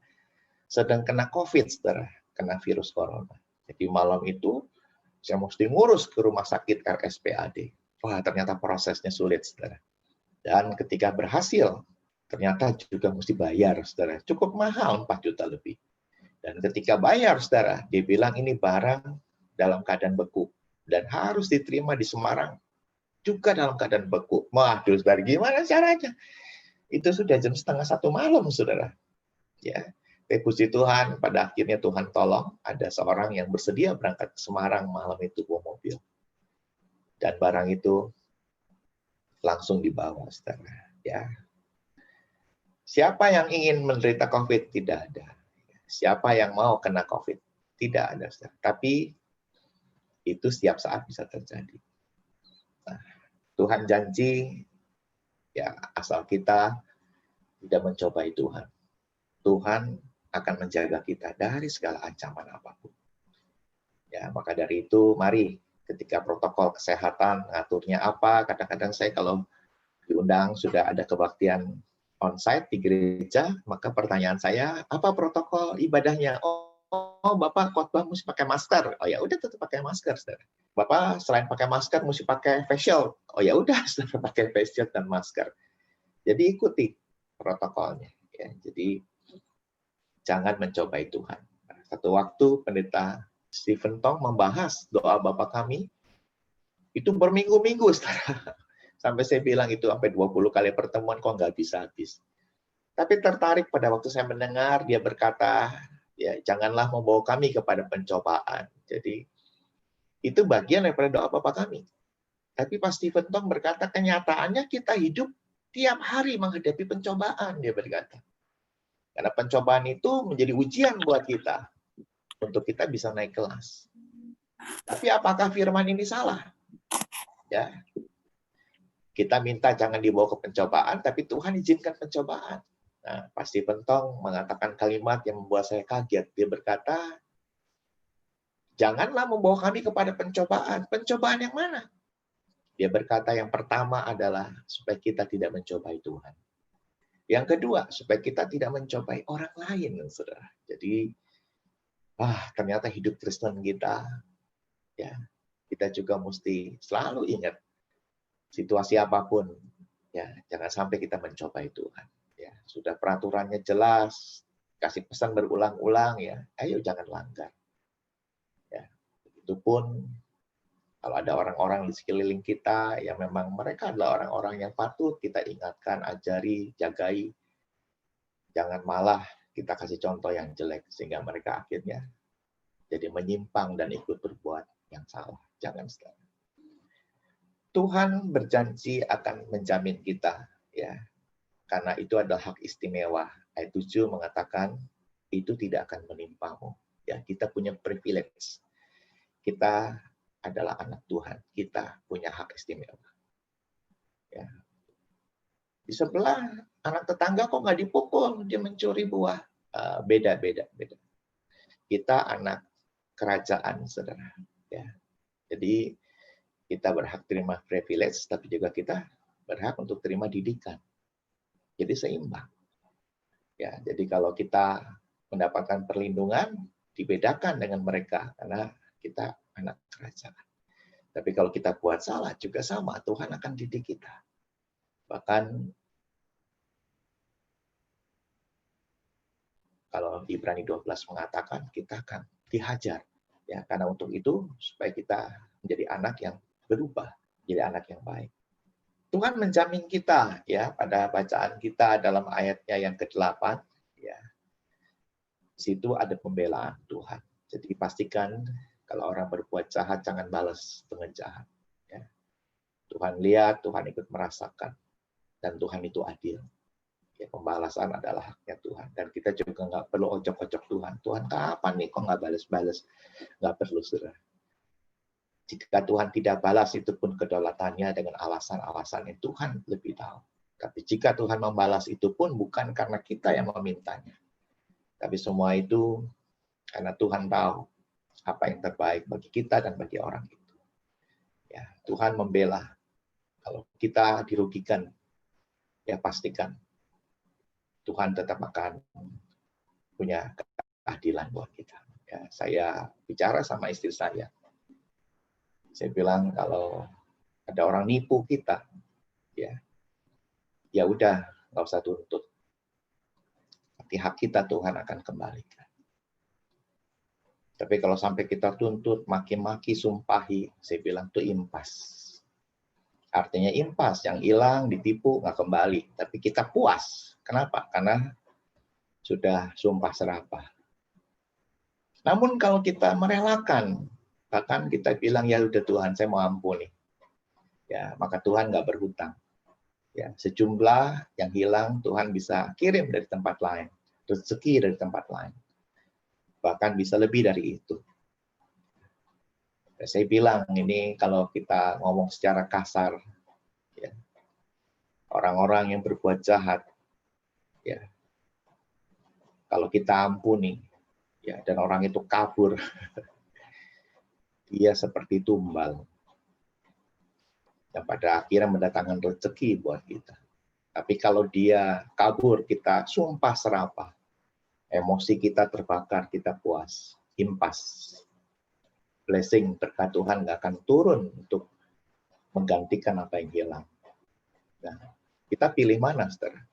sedang kena COVID, saudara, kena virus corona. Jadi malam itu, saya mesti ngurus ke rumah sakit RSPAD. Wah, ternyata prosesnya sulit, saudara. Dan ketika berhasil, ternyata juga mesti bayar, saudara. Cukup mahal, 4 juta lebih. Dan ketika bayar, saudara, dia bilang ini barang dalam keadaan beku. Dan harus diterima di Semarang juga dalam keadaan beku. Waduh, saudara, gimana caranya? Itu sudah jam 12:30 malam, saudara. Ya, puji Tuhan, pada akhirnya Tuhan tolong, ada seorang yang bersedia berangkat ke Semarang malam itu bawa mobil. Dan barang itu langsung dibawa, saudara. Ya. Siapa yang ingin menderita COVID? Tidak ada. Siapa yang mau kena COVID? Tidak ada, saudara. Tapi itu setiap saat bisa terjadi. Nah, Tuhan janji, ya asal kita tidak mencobai Tuhan. Tuhan akan menjaga kita dari segala ancaman apapun. Ya, maka dari itu, mari ketika protokol kesehatan ngaturnya apa, kadang-kadang saya kalau diundang sudah ada kebaktian onsite di gereja, maka pertanyaan saya, apa protokol ibadahnya? Oh, Bapak khotbah mesti pakai masker. Oh ya udah tetap pakai masker, saudara. Bapak selain pakai masker mesti pakai face shield. Oh ya udah, saudara pakai face shield dan masker. Jadi ikuti protokolnya. Ya, jadi jangan mencobai Tuhan. Satu waktu pendeta Stephen Tong membahas doa Bapa kami, itu berminggu-minggu, saudara. Sampai saya bilang itu sampai 20 kali pertemuan kok nggak bisa habis. Tapi tertarik pada waktu saya mendengar dia berkata, ya janganlah membawa kami kepada pencobaan. Jadi itu bagian daripada doa Bapa kami. Tapi Pak Stephen Tong berkata, kenyataannya kita hidup tiap hari menghadapi pencobaan, dia berkata. Karena pencobaan itu menjadi ujian buat kita untuk kita bisa naik kelas. Tapi apakah firman ini salah? Ya. Kita minta jangan dibawa ke pencobaan, tapi Tuhan izinkan pencobaan. Nah, Pak Stephen Tong mengatakan kalimat yang membuat saya kaget. Dia berkata, janganlah membawa kami kepada pencobaan. Pencobaan yang mana? Dia berkata yang pertama adalah supaya kita tidak mencobai Tuhan. Yang kedua, supaya kita tidak mencobai orang lain, saudara. Jadi, ternyata hidup Kristen kita, ya, kita juga mesti selalu ingat situasi apapun, ya, jangan sampai kita mencobai Tuhan. Ya, sudah peraturannya jelas, kasih pesan berulang-ulang, ya, ayo jangan langgar. Ya, itu pun kalau ada orang-orang di sekeliling kita yang memang mereka adalah orang-orang yang patut kita ingatkan, ajari, jagai, jangan malah kita kasih contoh yang jelek sehingga mereka akhirnya jadi menyimpang dan ikut berbuat yang salah. Jangan, saudara. Tuhan berjanji akan menjamin kita, ya, karena itu adalah hak istimewa. Ayat 7 mengatakan itu tidak akan menimpamu. Ya, kita punya privilege. Kita adalah anak Tuhan. Kita punya hak istimewa. Ya. Di sebelah anak tetangga kok nggak dipukul, dia mencuri buah. Beda. Kita anak kerajaan, saudara. Ya. Jadi Kita berhak terima privilege, tapi juga kita berhak untuk terima didikan. Jadi seimbang. Ya, jadi kalau kita mendapatkan perlindungan, dibedakan dengan mereka karena kita anak kerajaan. Tapi kalau kita buat salah juga sama, Tuhan akan didik kita. Bahkan kalau Ibrani 12 mengatakan kita akan dihajar. Ya, karena untuk itu supaya kita menjadi anak yang berubah, jadi anak yang baik. Tuhan menjamin kita ya pada bacaan kita dalam ayatnya yang ke-8 ya. Di situ ada pembelaan Tuhan. Jadi pastikan kalau orang berbuat jahat jangan balas dengan jahat ya. Tuhan lihat, Tuhan ikut merasakan dan Tuhan itu adil. Ya, pembalasan adalah haknya Tuhan. Dan kita juga nggak perlu ojok-ojok Tuhan. Tuhan kapan nih kok nggak balas-balas? Nggak perlu, saudara. Jika Tuhan tidak balas, itu pun kedaulatannya dengan alasan-alasan yang Tuhan lebih tahu. Tapi jika Tuhan membalas, itu pun bukan karena kita yang memintanya. Tapi semua itu karena Tuhan tahu apa yang terbaik bagi kita dan bagi orang itu. Ya, Tuhan membela. Kalau kita dirugikan, ya pastikan Tuhan tetap akan punya keadilan buat kita. Ya, saya bicara sama istri saya. Saya bilang kalau ada orang nipu kita, ya udah nggak usah tuntut. Tapi hak kita Tuhan akan kembalikan. Tapi kalau sampai kita tuntut, maki-maki, sumpahi, saya bilang itu impas. Artinya impas, yang hilang, ditipu, nggak kembali. Tapi kita puas. Kenapa? Karena sudah sumpah serapah. Namun kalau kita merelakan, bahkan kita bilang, ya udah Tuhan, saya mau ampuni. Ya, maka Tuhan nggak berhutang. Ya, sejumlah yang hilang Tuhan bisa kirim dari tempat lain, rezeki dari tempat lain, bahkan bisa lebih dari itu. Ya, saya bilang ini kalau kita ngomong secara kasar, ya, orang-orang yang berbuat jahat, ya, kalau kita ampuni, ya, dan orang itu kabur, dia seperti tumbal yang pada akhirnya mendatangkan rezeki buat kita. Tapi kalau dia kabur, kita sumpah serapah. Emosi kita terbakar, kita puas. Impas. Blessing, berkat Tuhan nggak akan turun untuk menggantikan apa yang hilang. Nah, kita pilih mana, saudara?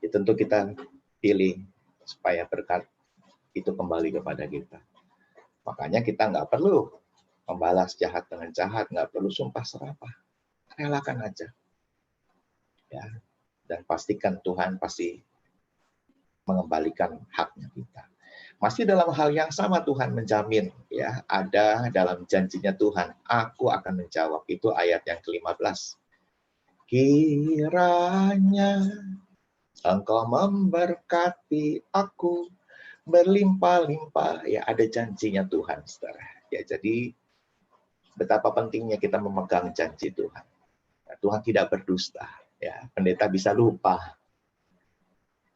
Ya, tentu kita pilih supaya berkat itu kembali kepada kita. Makanya kita nggak perlu membalas jahat dengan jahat, nggak perlu sumpah serapah. Relakan aja. Ya, dan pastikan Tuhan pasti mengembalikan haknya kita. Masih dalam hal yang sama Tuhan menjamin, ya, ada dalam janjinya Tuhan, aku akan menjawab. Itu ayat yang ke-15. Kiranya Engkau memberkati aku berlimpah-limpah. Ya, ada janjinya Tuhan, saudara. Ya, jadi betapa pentingnya kita memegang janji Tuhan. Tuhan tidak berdusta. Ya, pendeta bisa lupa,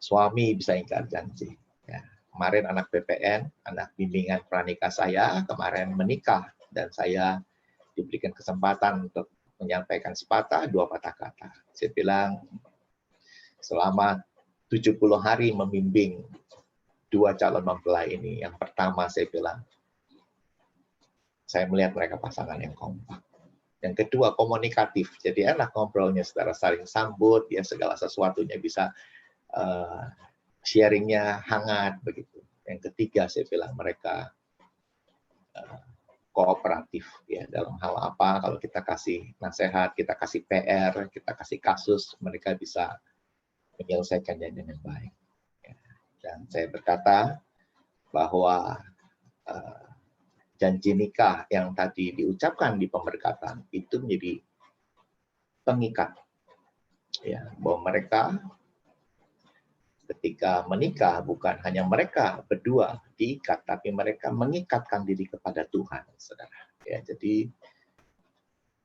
suami bisa ingkar janji. Ya, kemarin anak PPN, anak bimbingan pranikah saya kemarin menikah dan saya diberikan kesempatan untuk menyampaikan sepatah dua patah kata. Saya bilang selama 70 hari membimbing dua calon mempelai ini. Yang pertama saya bilang, saya melihat mereka pasangan yang kompak. Yang kedua komunikatif, jadi enak ngobrolnya secara saling sambut, ya segala sesuatunya bisa sharingnya hangat begitu. Yang ketiga saya bilang mereka kooperatif ya dalam hal apa, kalau kita kasih nasihat, kita kasih PR, kita kasih kasus, mereka bisa menyelesaikannya dengan baik. Dan saya berkata bahwa janji nikah yang tadi diucapkan di pemberkatan itu menjadi pengikat, ya, bahwa mereka ketika menikah bukan hanya mereka berdua diikat, tapi mereka mengikatkan diri kepada Tuhan, saudara. Ya, jadi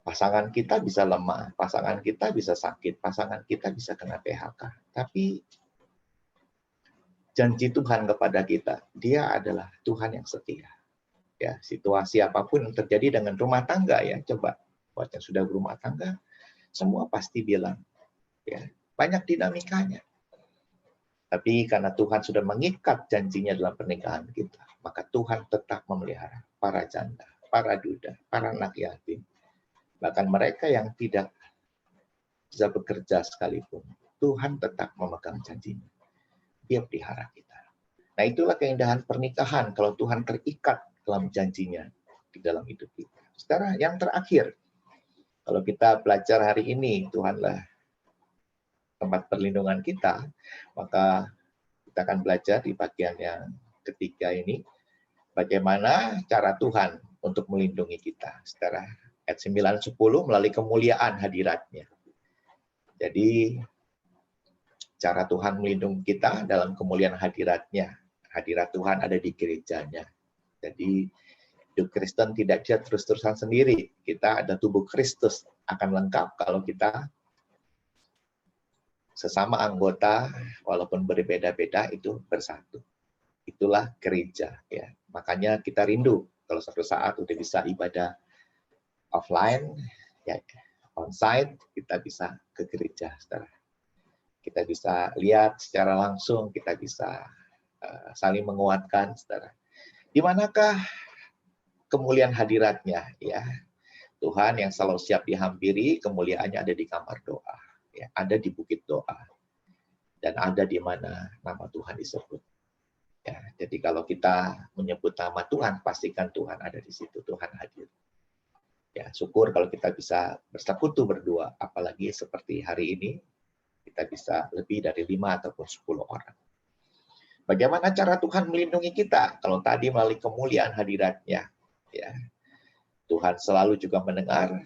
pasangan kita bisa lemah, pasangan kita bisa sakit, pasangan kita bisa kena PHK, tapi janji Tuhan kepada kita, Dia adalah Tuhan yang setia. Ya, situasi apapun yang terjadi dengan rumah tangga ya, coba buat yang sudah berumah tangga, semua pasti bilang, ya, banyak dinamikanya. Tapi karena Tuhan sudah mengikat janjinya dalam pernikahan kita, maka Tuhan tetap memelihara para janda, para duda, para anak yatim, bahkan mereka yang tidak bisa bekerja sekalipun. Tuhan tetap memegang janjinya. Dia pelihara kita. Nah, itulah keindahan pernikahan kalau Tuhan terikat dalam janjinya di dalam hidup kita. Sekarang yang terakhir, kalau kita belajar hari ini, Tuhanlah tempat perlindungan kita, maka kita akan belajar di bagian yang ketiga ini, bagaimana cara Tuhan untuk melindungi kita. Secara ayat 9-10 melalui kemuliaan hadiratnya. Jadi, cara Tuhan melindungi kita dalam kemuliaan hadiratnya. Hadirat Tuhan ada di gerejanya. Jadi, hidup Kristen tidak dia terus-terusan sendiri. Kita ada tubuh Kristus, akan lengkap kalau kita sesama anggota, walaupun berbeda-beda, itu bersatu. Itulah gereja. Ya. Makanya kita rindu, kalau suatu saat udah bisa ibadah offline, ya, onsite, kita bisa ke gereja. Saudara. Kita bisa lihat secara langsung, kita bisa saling menguatkan. Saudara. Di manakah kemuliaan hadiratnya? Ya, Tuhan yang selalu siap dihampiri, kemuliaannya ada di kamar doa. Ya, ada di bukit doa, dan ada di mana nama Tuhan disebut. Ya, jadi kalau kita menyebut nama Tuhan, pastikan Tuhan ada di situ, Tuhan hadir. Ya, syukur kalau kita bisa bersekutu berdua, apalagi seperti hari ini, kita bisa lebih dari 5 ataupun 10 orang. Bagaimana cara Tuhan melindungi kita? Kalau tadi melalui kemuliaan hadiratnya, ya, Tuhan selalu juga mendengar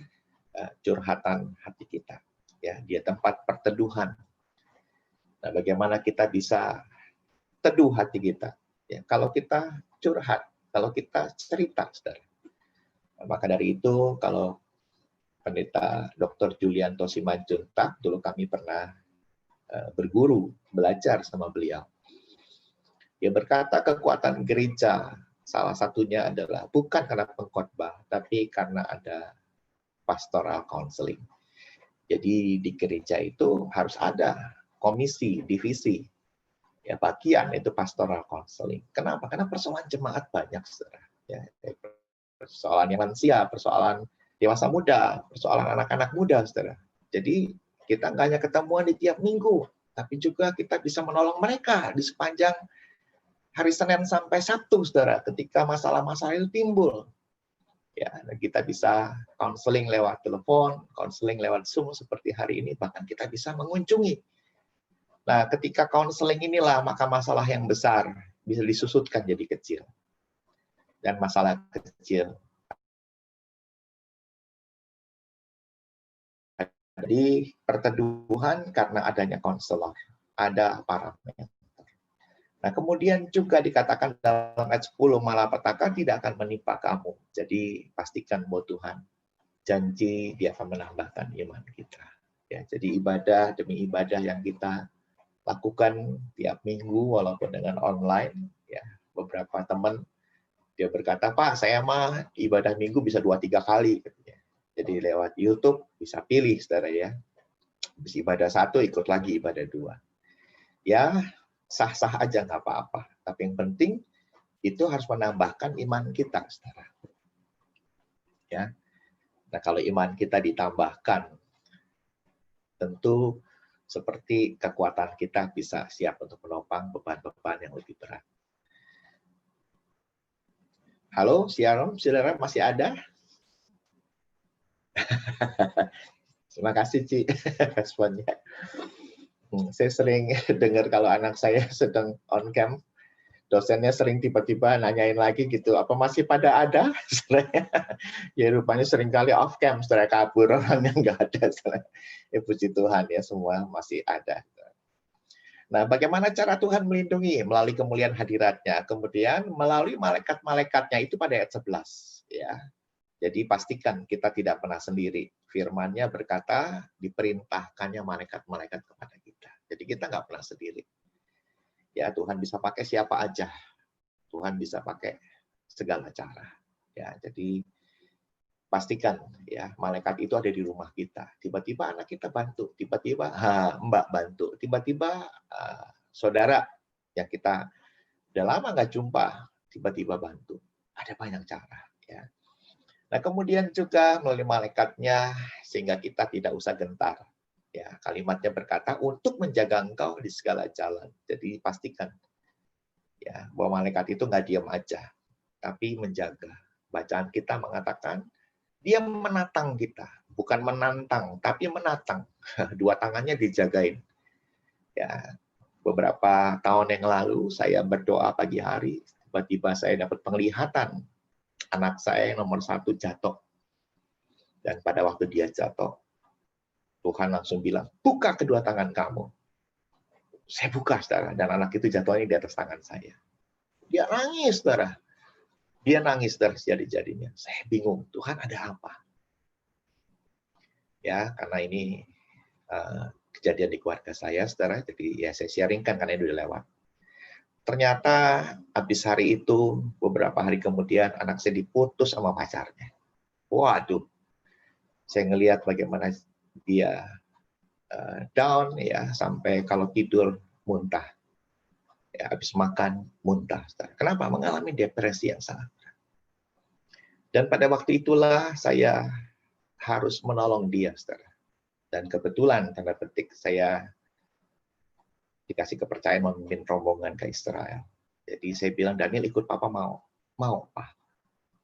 curhatan hati kita. Ya, dia tempat perteduhan. Nah, bagaimana kita bisa teduh hati kita? Ya, kalau kita curhat, kalau kita cerita, saudara. Maka dari itu, kalau Pendeta Dr. Julianto Simanjuntak, dulu kami pernah berguru, belajar sama beliau. Dia berkata kekuatan gereja, salah satunya adalah bukan karena pengkhotbah, tapi karena ada pastoral counseling. Jadi di gereja itu harus ada komisi, divisi, ya bagian itu pastoral counseling. Kenapa? Karena persoalan jemaat banyak, saudara. Ya, persoalan yang lansia, persoalan dewasa muda, persoalan anak-anak muda, saudara. Jadi kita nggak hanya ketemuan di tiap minggu, tapi juga kita bisa menolong mereka di sepanjang hari Senin sampai Sabtu, saudara, ketika masalah-masalah itu timbul. Ya, kita bisa konseling lewat telepon, konseling lewat Zoom seperti hari ini, bahkan kita bisa mengunjungi. Nah, ketika konseling inilah, maka masalah yang besar bisa disusutkan jadi kecil. Dan masalah kecil. Jadi, perteduhan karena adanya konselor. Ada parameter. Nah, kemudian juga dikatakan dalam ayat 10, malapetaka tidak akan menimpa kamu. Jadi, pastikan bahwa Tuhan janji dia akan menambahkan iman kita. Ya, jadi ibadah demi ibadah yang kita lakukan tiap minggu, walaupun dengan online, ya beberapa teman dia berkata, Pak, saya mah ibadah minggu bisa 2-3 kali. Jadi lewat YouTube bisa pilih, saudara ya. Habis ibadah 1, ikut lagi ibadah 2. Ya, sah-sah aja, nggak apa-apa. Tapi yang penting, itu harus menambahkan iman kita, saudara. Ya. Nah, kalau iman kita ditambahkan, tentu seperti kekuatan kita bisa siap untuk menopang beban-beban yang lebih berat. Halo, Siarom, saudara masih ada? Terima kasih, Ci, responnya. Saya sering dengar kalau anak saya sedang on cam, dosennya sering tiba-tiba nanyain lagi gitu, apa masih pada ada? Ya rupanya sering kali off cam, setelah kabur orangnya nggak ada. Ya puji Tuhan ya, semua masih ada. Nah, bagaimana cara Tuhan melindungi? Melalui kemuliaan hadiratnya, kemudian melalui malaikat-malaikatnya, itu pada ayat 11. Ya. Jadi pastikan kita tidak pernah sendiri. Firman-Nya berkata, diperintahkannya malaikat-malaikat kepada kita. Jadi kita nggak pernah sendiri. Ya, Tuhan bisa pakai siapa aja. Tuhan bisa pakai segala cara. Ya, jadi pastikan ya malaikat itu ada di rumah kita. Tiba-tiba anak kita bantu, tiba-tiba Mbak bantu, tiba-tiba saudara yang kita udah lama nggak jumpa, tiba-tiba bantu. Ada banyak cara ya. Nah, kemudian juga melalui malaikatnya sehingga kita tidak usah gentar. Ya, kalimatnya berkata untuk menjaga engkau di segala jalan. Jadi pastikan ya bahwa malaikat itu nggak diam aja, tapi menjaga. Bacaan kita mengatakan dia menatang kita, bukan menantang, tapi menatang. Dua tangannya dijagain. Ya, beberapa tahun yang lalu saya berdoa pagi hari, tiba-tiba saya dapat penglihatan anak saya yang nomor 1 jatuh. Dan pada waktu dia jatuh, Tuhan langsung bilang, buka kedua tangan kamu. Saya buka, saudara, dan anak itu jatuhnya di atas tangan saya. Dia nangis, saudara. Dia nangis dari jadi-jadinya. Saya bingung, Tuhan ada apa? Ya, karena ini kejadian di keluarga saya, saudara. Jadi ya saya sharingkan karena itu udah lewat. Ternyata habis hari itu, beberapa hari kemudian anak saya diputus sama pacarnya. Waduh, saya ngelihat bagaimana dia down ya, sampai kalau tidur muntah. Ya, habis makan muntah. Kenapa? Mengalami depresi yang sangat berat. Dan pada waktu itulah saya harus menolong dia, saudara. Dan kebetulan, tanda petik, saya dikasih kepercayaan memimpin rombongan ke Israel. Jadi saya bilang, Daniel ikut papa mau? Mau, Pak.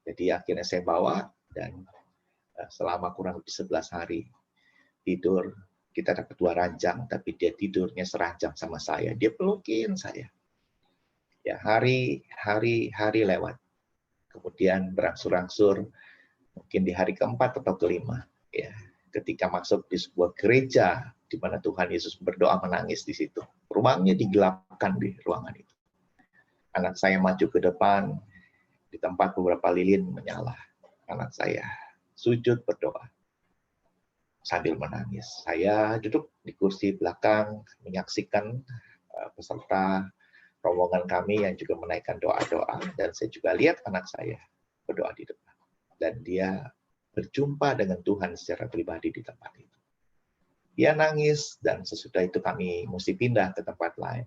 Jadi akhirnya saya bawa, dan selama kurang lebih 11 hari tidur, kita dapat 2 ranjang, tapi dia tidurnya seranjang sama saya. Dia pelukin saya. Ya, hari lewat. Kemudian berangsur-angsur, mungkin di hari keempat atau kelima, ya, ketika masuk di sebuah gereja di mana Tuhan Yesus berdoa menangis di situ. Ruangnya digelapkan di ruangan itu. Anak saya maju ke depan, di tempat beberapa lilin menyala. Anak saya sujud berdoa sambil menangis. Saya duduk di kursi belakang menyaksikan peserta rombongan kami yang juga menaikkan doa-doa, dan saya juga lihat anak saya berdoa di depan. Dan dia berjumpa dengan Tuhan secara pribadi di tempat itu. Dia nangis, dan sesudah itu kami mesti pindah ke tempat lain.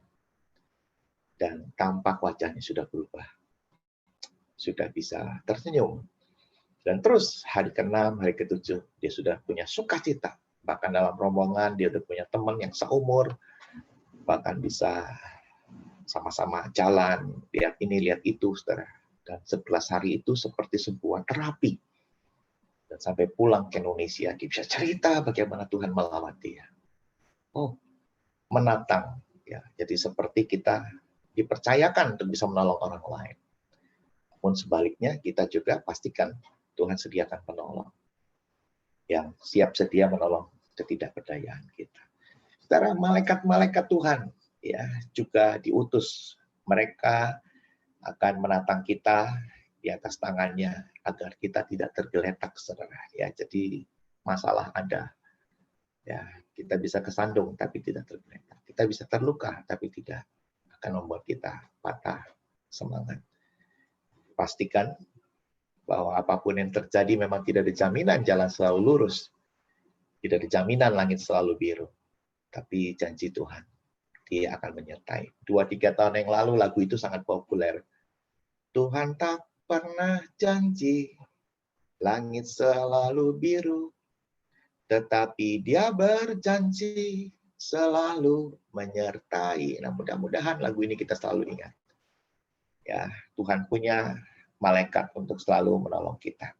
Dan tampak wajahnya sudah berubah. Sudah bisa tersenyum. Dan terus hari ke-6, hari ke-7, dia sudah punya sukacita. Bahkan dalam rombongan, dia sudah punya teman yang seumur, bahkan bisa sama-sama jalan, lihat ini, lihat itu, saudara. Dan 11 hari itu seperti sebuah terapi. Dan sampai pulang ke Indonesia, dia bisa cerita bagaimana Tuhan melawat dia. Oh, menatang. Ya, jadi seperti kita dipercayakan untuk bisa menolong orang lain. Namun sebaliknya, kita juga pastikan Tuhan sediakan penolong yang siap sedia menolong ketidakberdayaan kita. Saudara, malaikat-malaikat Tuhan ya juga diutus. Mereka akan menatang kita di atas tangannya agar kita tidak tergeletak, saudara. Ya, jadi masalah ada. Ya, kita bisa kesandung tapi tidak tergeletak. Kita bisa terluka tapi tidak akan membuat kita patah semangat. Pastikan bahwa apapun yang terjadi memang tidak ada jaminan jalan selalu lurus. Tidak ada jaminan langit selalu biru. Tapi janji Tuhan, Dia akan menyertai. 2-3 tahun yang lalu lagu itu sangat populer. Tuhan tak pernah janji, langit selalu biru, tetapi Dia berjanji selalu menyertai. Nah, mudah-mudahan lagu ini kita selalu ingat. Ya, Tuhan punya malaikat untuk selalu menolong kita.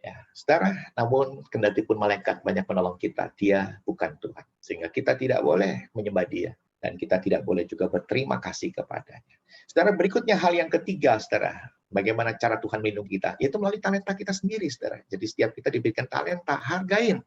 Ya, saudara, namun kendati pun malaikat banyak menolong kita, dia bukan Tuhan. Sehingga kita tidak boleh menyembah dia. Dan kita tidak boleh juga berterima kasih kepadanya. Saudara, berikutnya hal yang ketiga, saudara. Bagaimana cara Tuhan melindungi kita? Yaitu melalui talenta kita sendiri, saudara. Jadi setiap kita diberikan talenta, hargain.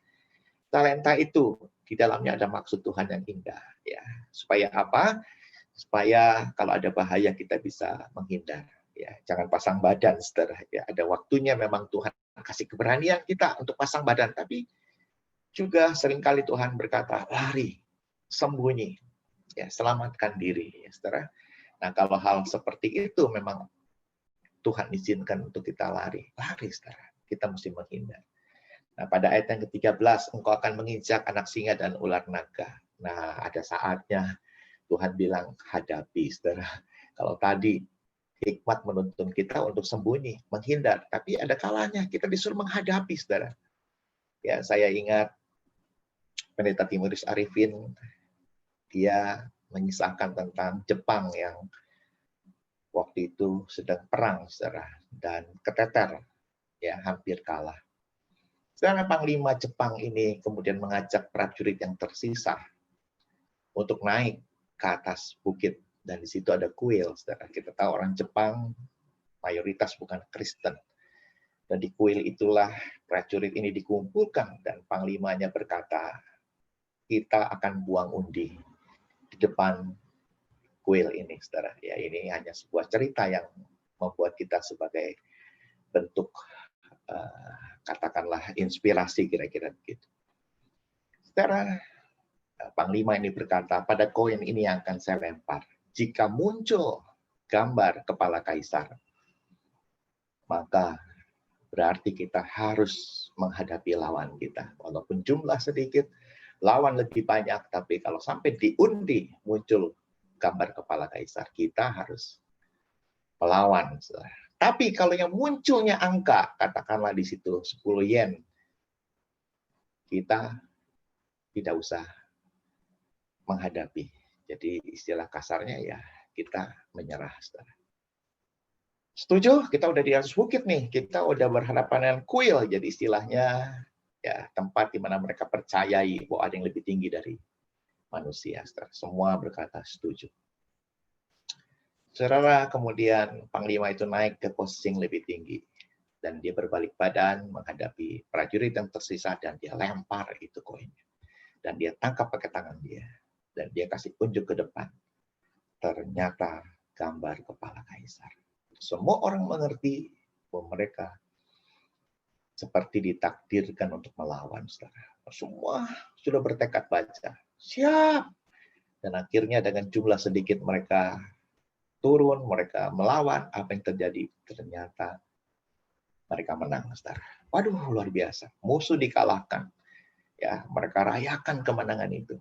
Talenta itu, di dalamnya ada maksud Tuhan yang indah. Ya, supaya apa? Supaya kalau ada bahaya kita bisa menghindar. Ya, jangan pasang badan, saudara. Ya, ada waktunya memang Tuhan kasih keberanian kita untuk pasang badan, tapi juga seringkali Tuhan berkata, lari, sembunyi, ya, selamatkan diri, ya, saudara. Nah, kalau hal seperti itu memang Tuhan izinkan untuk kita lari, saudara. Kita mesti menghindar. Nah, pada ayat yang ke-13, engkau akan menginjak anak singa dan ular naga. Nah, ada saatnya Tuhan bilang, hadapi, saudara. Kalau tadi hikmat menuntun kita untuk sembunyi, menghindar. Tapi ada kalanya kita disuruh menghadapi, saudara. Ya, saya ingat Pendeta Timotius Arifin, dia mengisahkan tentang Jepang yang waktu itu sedang perang, saudara, dan keteter, ya hampir kalah. Saudara, Panglima Jepang ini kemudian mengajak prajurit yang tersisa untuk naik ke atas bukit, dan di situ ada kuil, saudara. Kita tahu orang Jepang mayoritas bukan Kristen, dan di kuil itulah prajurit ini dikumpulkan, dan panglimanya berkata, kita akan buang undi di depan kuil ini, saudara. Ya, ini hanya sebuah cerita yang membuat kita sebagai bentuk katakanlah inspirasi, kira-kira begitu. Saudara, Panglima ini berkata, pada koin ini yang akan saya lempar, jika muncul gambar kepala kaisar, maka berarti kita harus menghadapi lawan kita. Walaupun jumlah sedikit, lawan lebih banyak, tapi kalau sampai diundi muncul gambar kepala kaisar, kita harus melawan. Tapi kalau yang munculnya angka, katakanlah di situ 10 yen, kita tidak usah menghadapi. Jadi istilah kasarnya ya kita menyerah. Setuju? Kita udah di atas bukit nih, kita udah berhadapan dengan kuil, jadi istilahnya ya tempat di mana mereka percayai bahwa ada yang lebih tinggi dari manusia. Semua berkata setuju. Saudara, kemudian Panglima itu naik ke posisi yang lebih tinggi. Dan dia berbalik badan menghadapi prajurit yang tersisa dan dia lempar itu koinnya. Dan dia tangkap pakai tangan dia. Dan dia kasih unjuk ke depan. Ternyata gambar kepala kaisar. Semua orang mengerti bahwa mereka seperti ditakdirkan untuk melawan, saudara. Semua sudah bertekad baca. Siap! Dan akhirnya dengan jumlah sedikit mereka turun, mereka melawan. Apa yang terjadi? Ternyata mereka menang, saudara. Waduh, luar biasa. Musuh dikalahkan. Ya, mereka rayakan kemenangan itu.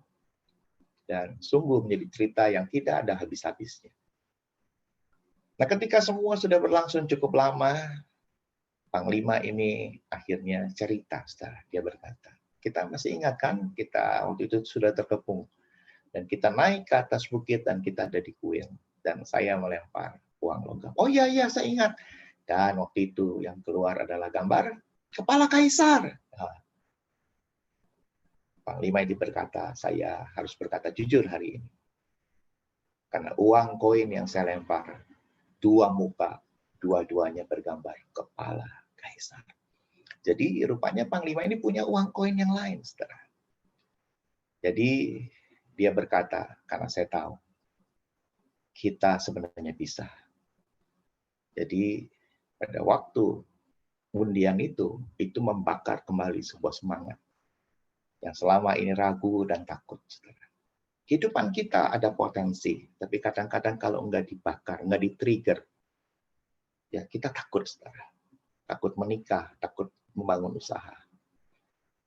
Dan sungguh menjadi cerita yang tidak ada habis-habisnya. Nah, ketika semua sudah berlangsung cukup lama, Panglima ini akhirnya cerita, saudara. Dia berkata, kita masih ingat kan, kita waktu itu sudah terkepung. Dan kita naik ke atas bukit dan kita ada di kuil. Dan saya melempar uang logam. Oh iya, saya ingat. Dan waktu itu yang keluar adalah gambar kepala kaisar. Nah, Panglima ini berkata, saya harus berkata jujur hari ini. Karena uang koin yang saya lempar, dua muka, dua-duanya bergambar kepala kaisar. Jadi rupanya Panglima ini punya uang koin yang lain, saudara. Jadi dia berkata, karena saya tahu, kita sebenarnya bisa. Jadi pada waktu undian itu membakar kembali sebuah semangat yang selama ini ragu dan takut. Kehidupan kita ada potensi, tapi kadang-kadang kalau nggak dibakar, nggak di-trigger, ya kita takut, saudara. Takut menikah, takut membangun usaha.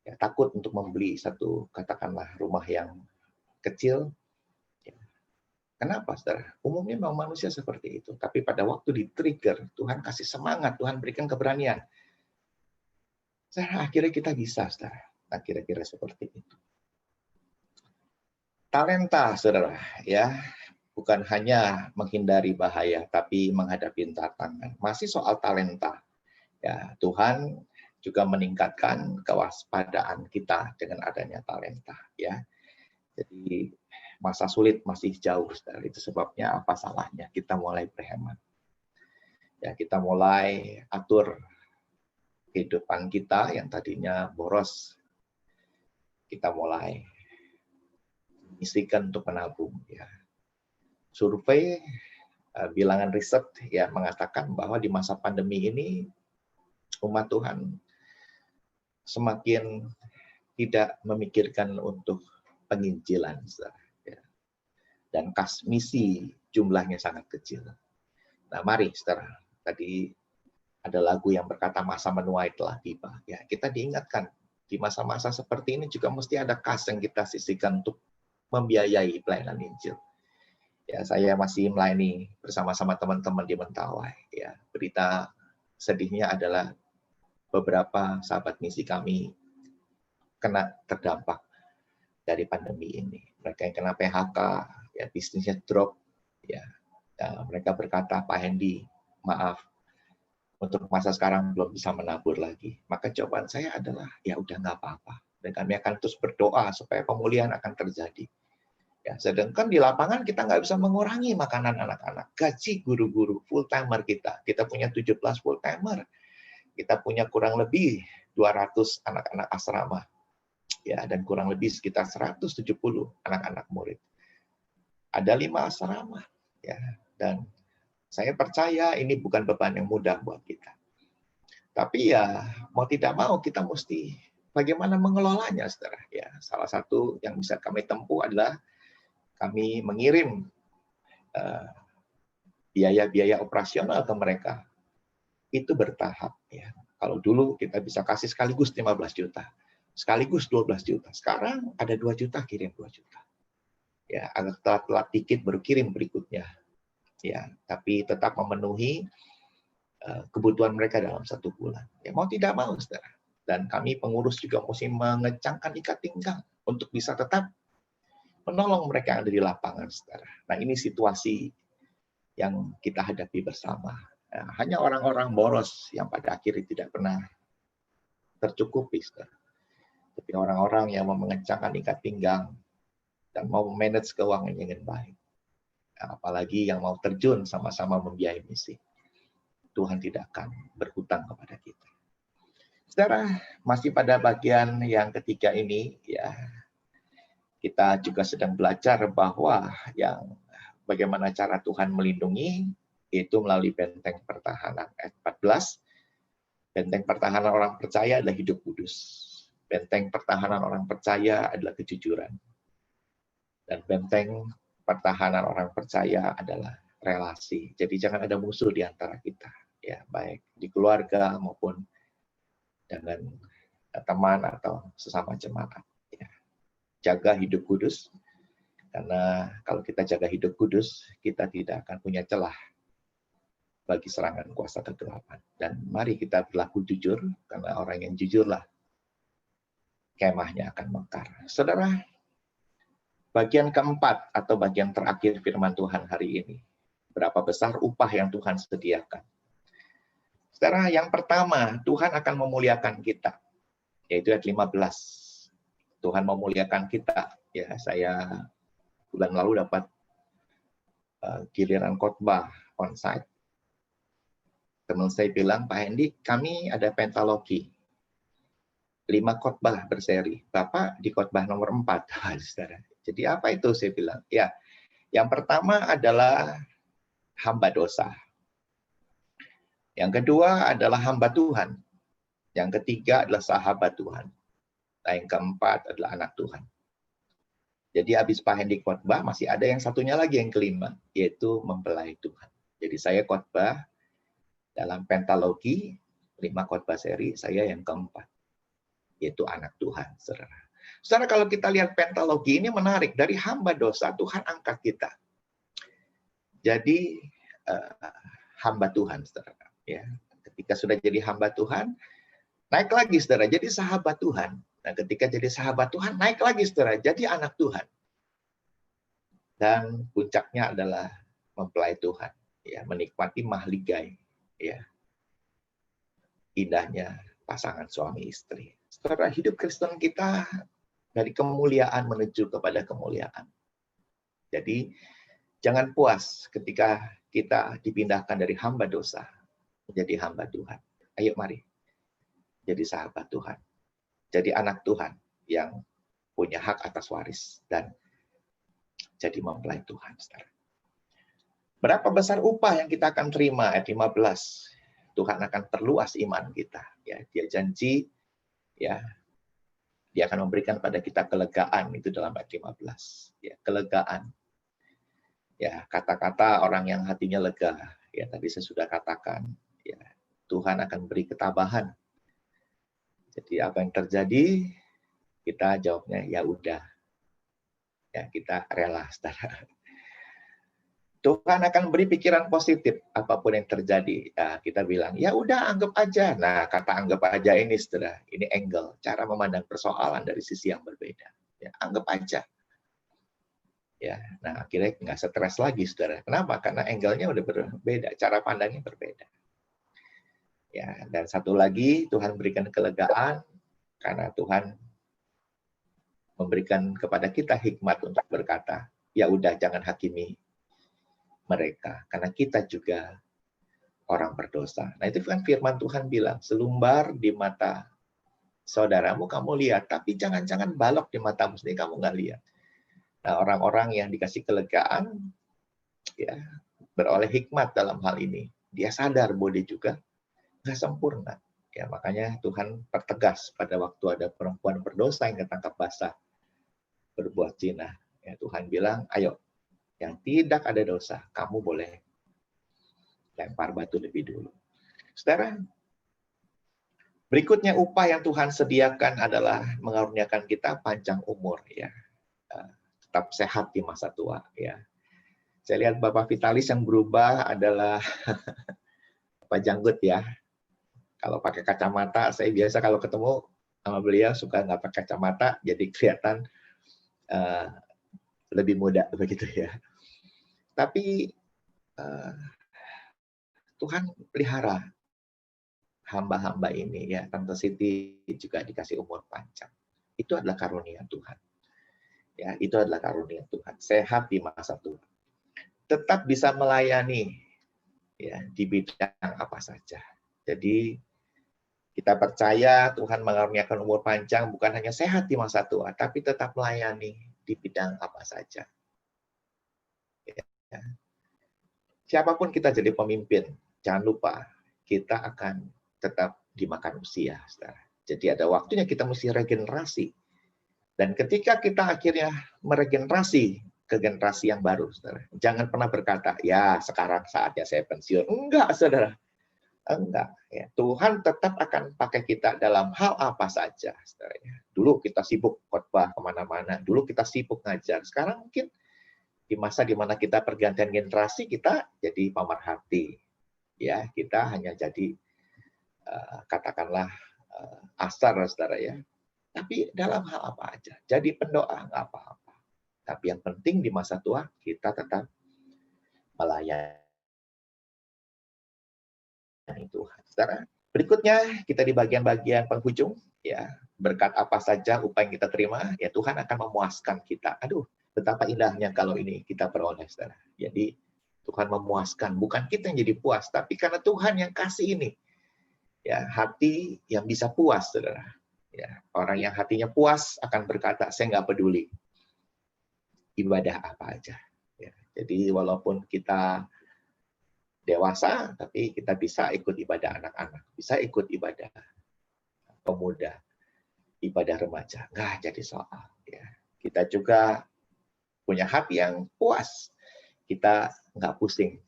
Ya, takut untuk membeli satu, katakanlah, rumah yang kecil. Ya. Kenapa, saudara? Umumnya memang manusia seperti itu. Tapi pada waktu di-trigger, Tuhan kasih semangat, Tuhan berikan keberanian. Saudara, akhirnya kita bisa, saudara. Nah, kira-kira seperti itu. Talenta, saudara, ya, bukan hanya menghindari bahaya, tapi menghadapi tantangan. Masih soal talenta, ya, Tuhan juga meningkatkan kewaspadaan kita dengan adanya talenta, ya. Jadi masa sulit masih jauh, saudara. Itu sebabnya apa salahnya kita mulai berhemat. Ya, kita mulai atur kehidupan kita yang tadinya boros. Kita mulai isikan untuk menabung, ya. Survei bilangan riset ya mengatakan bahwa di masa pandemi ini umat Tuhan semakin tidak memikirkan untuk penginjilan, ya. Dan kas misi jumlahnya sangat kecil. Nah, mari, saudara, tadi ada lagu yang berkata masa menuai telah tiba. Ya, kita diingatkan di masa-masa seperti ini juga mesti ada kas yang kita sisihkan untuk membiayai pelayanan Injil. Ya, saya masih melayani bersama-sama teman-teman di Mentawai. Ya, berita sedihnya adalah beberapa sahabat misi kami kena terdampak dari pandemi ini. Mereka yang kena PHK, ya bisnisnya drop, ya. Mereka berkata, Pak Hendy, maaf, untuk masa sekarang belum bisa menabur lagi. Maka jawaban saya adalah, ya udah nggak apa-apa. Dan kami akan terus berdoa supaya pemulihan akan terjadi. Ya, sedangkan di lapangan kita nggak bisa mengurangi makanan anak-anak. Gaji guru-guru full-timer kita. Kita punya 17 full-timer. Kita punya kurang lebih 200 anak-anak asrama. Ya, dan kurang lebih sekitar 170 anak-anak murid. Ada 5 asrama. Ya, dan saya percaya ini bukan beban yang mudah buat kita. Tapi ya mau tidak mau kita mesti bagaimana mengelolanya, saudara. Ya, salah satu yang bisa kami tempuh adalah kami mengirim biaya-biaya operasional ke mereka. Itu bertahap. Ya. Kalau dulu kita bisa kasih sekaligus 15 juta, sekaligus 12 juta. Sekarang ada 2 juta, kirim 2 juta. Ya, agak telat-telat dikit baru kirim berikutnya. Ya, tapi tetap memenuhi kebutuhan mereka dalam 1 bulan. Ya, mau tidak mau, saudara. Dan kami pengurus juga mesti mengecangkan ikat pinggang untuk bisa tetap menolong mereka yang ada di lapangan, saudara. Nah, ini situasi yang kita hadapi bersama. Nah, hanya orang-orang boros yang pada akhirnya tidak pernah tercukupi, saudara. Tapi orang-orang yang mau mengecangkan ikat pinggang dan mau manage keuangan dengan baik. Nah, apalagi yang mau terjun sama-sama membiayai misi. Tuhan tidak akan berhutang kepada kita. Saudara, masih pada bagian yang ketiga ini, ya, kita juga sedang belajar bahwa yang bagaimana cara Tuhan melindungi, itu melalui benteng pertahanan. Ayat 14, benteng pertahanan orang percaya adalah hidup kudus. Benteng pertahanan orang percaya adalah kejujuran. Dan benteng pertahanan orang percaya adalah relasi. Jadi jangan ada musuh di antara kita. Ya, baik di keluarga maupun dengan teman atau sesama jemaat. Ya. Jaga hidup kudus, karena kalau kita jaga hidup kudus, kita tidak akan punya celah bagi serangan kuasa kegelapan. Dan mari kita berlaku jujur, karena orang yang jujurlah kemahnya akan mekar. Saudara, bagian keempat atau bagian terakhir firman Tuhan hari ini. Berapa besar upah yang Tuhan sediakan? Saudara, yang pertama, Tuhan akan memuliakan kita, yaitu ayat 15. Tuhan memuliakan kita. Ya, saya bulan lalu dapat giliran khotbah onsite. Teman saya bilang, Pak Hendy, kami ada pentalogi. 5 khotbah berseri. Bapak di khotbah nomor 4. Saudara. Jadi apa itu? Saya bilang. Ya, yang pertama adalah hamba dosa. Yang kedua adalah hamba Tuhan. Yang ketiga adalah sahabat Tuhan. Nah, yang keempat adalah anak Tuhan. Jadi habis Pak Hendy khotbah, masih ada yang satunya lagi, yang kelima, yaitu mempelai Tuhan. Jadi saya khotbah dalam pentalogi, 5 khotbah seri, saya yang keempat, yaitu anak Tuhan. Saudara, kalau kita lihat pentalogi ini menarik, dari hamba dosa, Tuhan angkat kita. Jadi hamba Tuhan, saudara. Ya, ketika sudah jadi hamba Tuhan, naik lagi, saudara, jadi sahabat Tuhan. Nah, ketika jadi sahabat Tuhan, naik lagi, saudara, jadi anak Tuhan. Dan puncaknya adalah mempelai Tuhan, ya, menikmati mahligai, ya, indahnya pasangan suami istri. Saudara, hidup Kristen kita dari kemuliaan menuju kepada kemuliaan. Jadi jangan puas ketika kita dipindahkan dari hamba dosa menjadi hamba Tuhan. Ayo mari jadi sahabat Tuhan, jadi anak Tuhan yang punya hak atas waris dan jadi mempelai Tuhan. Saudara. Berapa besar upah yang kita akan terima? Ayat 15. Tuhan akan perluas iman kita. Ya, Dia janji, ya, Dia akan memberikan pada kita kelegaan, itu dalam ayat 15. Ya, kelegaan. Ya, kata-kata orang yang hatinya lega. Ya, tadi saya sudah katakan, ya, Tuhan akan beri ketabahan. Jadi apa yang terjadi, kita jawabnya ya udah. Ya, kita rela, saudara. Tuhan akan beri pikiran positif apapun yang terjadi. Nah, kita bilang, ya udah anggap aja. Nah, kata anggap aja ini, saudara, ini angle, cara memandang persoalan dari sisi yang berbeda. Ya, anggap aja. Ya, nah akhirnya nggak stres lagi, saudara. Kenapa? Karena angle-nya udah berbeda, cara pandangnya berbeda. Ya, dan satu lagi, Tuhan berikan kelegaan karena Tuhan memberikan kepada kita hikmat untuk berkata, ya udah jangan hakimi mereka, karena kita juga orang berdosa. Nah itu kan firman Tuhan bilang, selumbar di mata saudaramu kamu lihat, tapi jangan-jangan balok di matamu sendiri kamu nggak lihat. Nah orang-orang yang dikasih kelegaan, ya beroleh hikmat dalam hal ini, dia sadar bahwa dia juga nggak sempurna. Ya makanya Tuhan pertegas pada waktu ada perempuan berdosa yang ketangkap basah berbuat zina. Ya Tuhan bilang, ayo yang tidak ada dosa, kamu boleh lempar batu lebih dulu. Saudara, berikutnya upah yang Tuhan sediakan adalah mengaruniakan kita panjang umur, ya, tetap sehat di masa tua, ya. Saya lihat Bapak Vitalis yang berubah adalah Pak Janggut, ya. Kalau pakai kacamata, saya biasa kalau ketemu sama beliau suka nggak pakai kacamata, jadi kelihatan lebih muda begitu, ya. Tapi Tuhan pelihara hamba-hamba ini, ya. Tante Siti juga dikasih umur panjang. Itu adalah karunia Tuhan. Ya, itu adalah karunia Tuhan. Sehat di masa tua. Tetap bisa melayani, ya, di bidang apa saja. Jadi kita percaya Tuhan mengaruniakan umur panjang bukan hanya sehat di masa tua, tapi tetap melayani di bidang apa saja. Ya. Siapapun kita jadi pemimpin, jangan lupa kita akan tetap dimakan usia, saudara. Jadi ada waktunya kita mesti regenerasi. Dan ketika kita akhirnya meregenerasi ke generasi yang baru, saudara, jangan pernah berkata, ya sekarang saatnya saya pensiun. Enggak, saudara. Enggak. Ya. Tuhan tetap akan pakai kita dalam hal apa saja, saudara. Dulu kita sibuk khotbah kemana-mana. Dulu kita sibuk ngajar. Sekarang mungkin di masa di mana kita pergantian generasi, kita jadi pemerhati. Ya, kita hanya jadi katakanlah asar, saudara, ya. Tapi dalam hal apa aja. Jadi pendoa nggak apa-apa. Tapi yang penting di masa tua kita tetap melayani Tuhan. Saudara, berikutnya kita di bagian-bagian penghujung, ya. Berkat apa saja upah yang kita terima, ya Tuhan akan memuaskan kita. Aduh, betapa indahnya kalau ini kita peroleh, saudara. Jadi Tuhan memuaskan, bukan kita yang jadi puas, tapi karena Tuhan yang kasih ini. Ya, hati yang bisa puas, saudara. Ya, orang yang hatinya puas akan berkata, saya nggak peduli ibadah apa aja. Ya, jadi walaupun kita dewasa, tapi kita bisa ikut ibadah anak-anak, bisa ikut ibadah pemuda, ibadah remaja, nggak jadi soal. Ya. Kita juga punya hati yang puas, kita nggak pusing.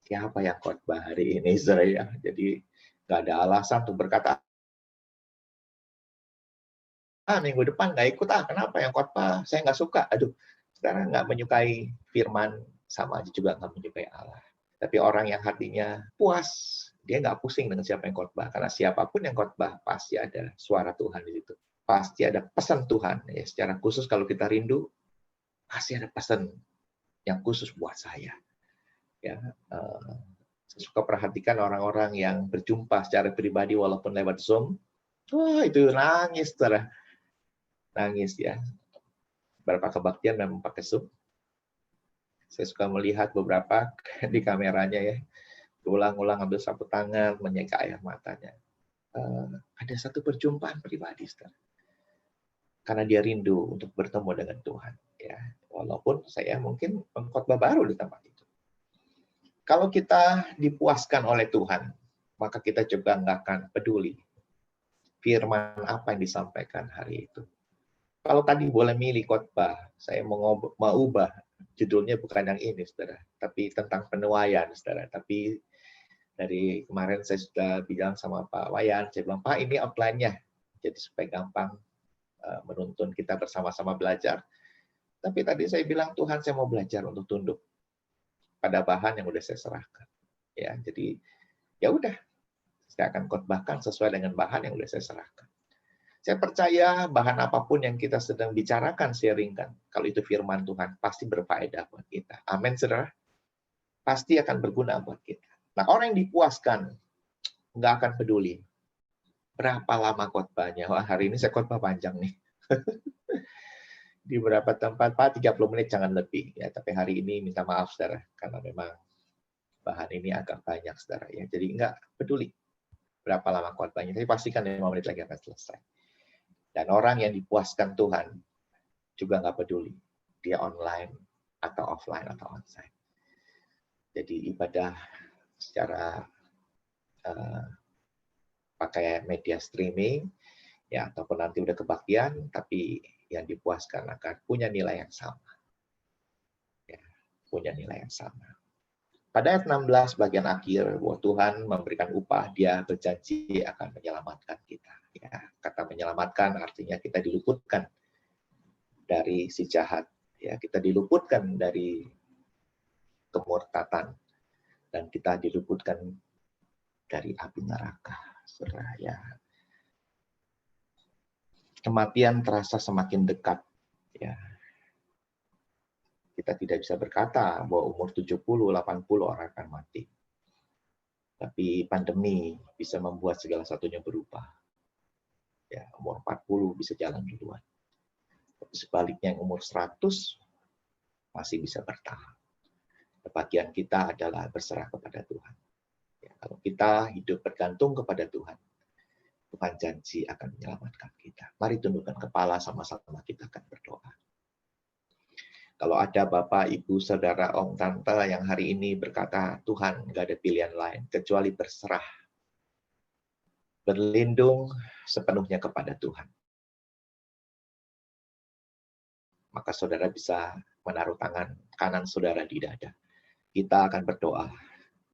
Siapa yang khotbah hari ini, saudara? Jadi nggak ada alasan untuk berkata, minggu depan nggak ikut, kenapa yang khotbah? Saya nggak suka. Aduh, saudara nggak menyukai firman, sama aja juga nggak menyukai Allah. Tapi orang yang hatinya puas, dia nggak pusing dengan siapa yang khotbah. Karena siapapun yang khotbah, pasti ada suara Tuhan di situ. Pasti ada pesan Tuhan. Ya, secara khusus kalau kita rindu, pasti ada pesan yang khusus buat saya. Ya, saya suka perhatikan orang-orang yang berjumpa secara pribadi walaupun lewat Zoom. Wah, itu nangis, saudara. Nangis, ya. Berapa kebaktian memang pakai Zoom. Saya suka melihat beberapa di kameranya, ya. Ulang-ulang ambil sapu tangan, menyeka air matanya. Ada satu perjumpaan pribadi, saudara. Karena dia rindu untuk bertemu dengan Tuhan. Ya, walaupun saya mungkin pengkhotbah baru di tempat itu. Kalau kita dipuaskan oleh Tuhan, maka kita juga nggak akan peduli firman apa yang disampaikan hari itu. Kalau tadi boleh milih khotbah, saya mau ubah judulnya bukan yang ini, saudara, tapi tentang penuaian, saudara. Tapi dari kemarin saya sudah bilang sama Pak Wayan, saya bilang, Pak, ini outline-nya, jadi supaya gampang menuntun kita bersama-sama belajar. Tapi tadi saya bilang, Tuhan, saya mau belajar untuk tunduk pada bahan yang udah saya serahkan. Ya, jadi ya udah, saya akan khotbahkan sesuai dengan bahan yang udah saya serahkan. Saya percaya bahan apapun yang kita sedang bicarakan, sharingkan, kalau itu firman Tuhan, pasti berfaedah buat kita. Amin, saudara. Pasti akan berguna buat kita. Nah, orang yang dipuaskan, nggak akan peduli berapa lama khotbahnya. Wah, hari ini saya khotbah panjang nih. Di beberapa tempat, Pak, 30 menit, jangan lebih. Ya, tapi hari ini minta maaf, saudara, karena memang bahan ini agak banyak, saudara. Ya. Jadi nggak peduli berapa lama khotbahnya, tapi pastikan 5 menit lagi akan selesai. Dan orang yang dipuaskan Tuhan juga nggak peduli. Dia online, atau offline, atau onsite. Jadi ibadah secara pakai media streaming, ya, ataupun nanti udah kebaktian, tapi yang dipuaskan akan punya nilai yang sama. Ya, punya nilai yang sama. Pada ayat 16 bagian akhir, bahwa Tuhan memberikan upah, Dia berjanji akan menyelamatkan kita. Ya, kata menyelamatkan artinya kita diluputkan dari si jahat. Ya, kita diluputkan dari kemurtatan, dan kita diluputkan dari api neraka. Saudara, ya. Kematian terasa semakin dekat. Ya. Kita tidak bisa berkata bahwa umur 70, 80 orang akan mati. Tapi pandemi bisa membuat segala satunya berubah. Ya, umur 40 bisa jalan duluan. Tapi sebaliknya yang umur 100 masih bisa bertahan. Bagian kita adalah berserah kepada Tuhan. Ya, kalau kita hidup bergantung kepada Tuhan, Tuhan janji akan menyelamatkan kita. Mari tundukkan kepala, sama-sama kita akan berdoa. Kalau ada Bapak, Ibu, Saudara, Om, Tante yang hari ini berkata, Tuhan, nggak ada pilihan lain kecuali berserah. Berlindung sepenuhnya kepada Tuhan. Maka saudara bisa menaruh tangan kanan saudara di dada. Kita akan berdoa.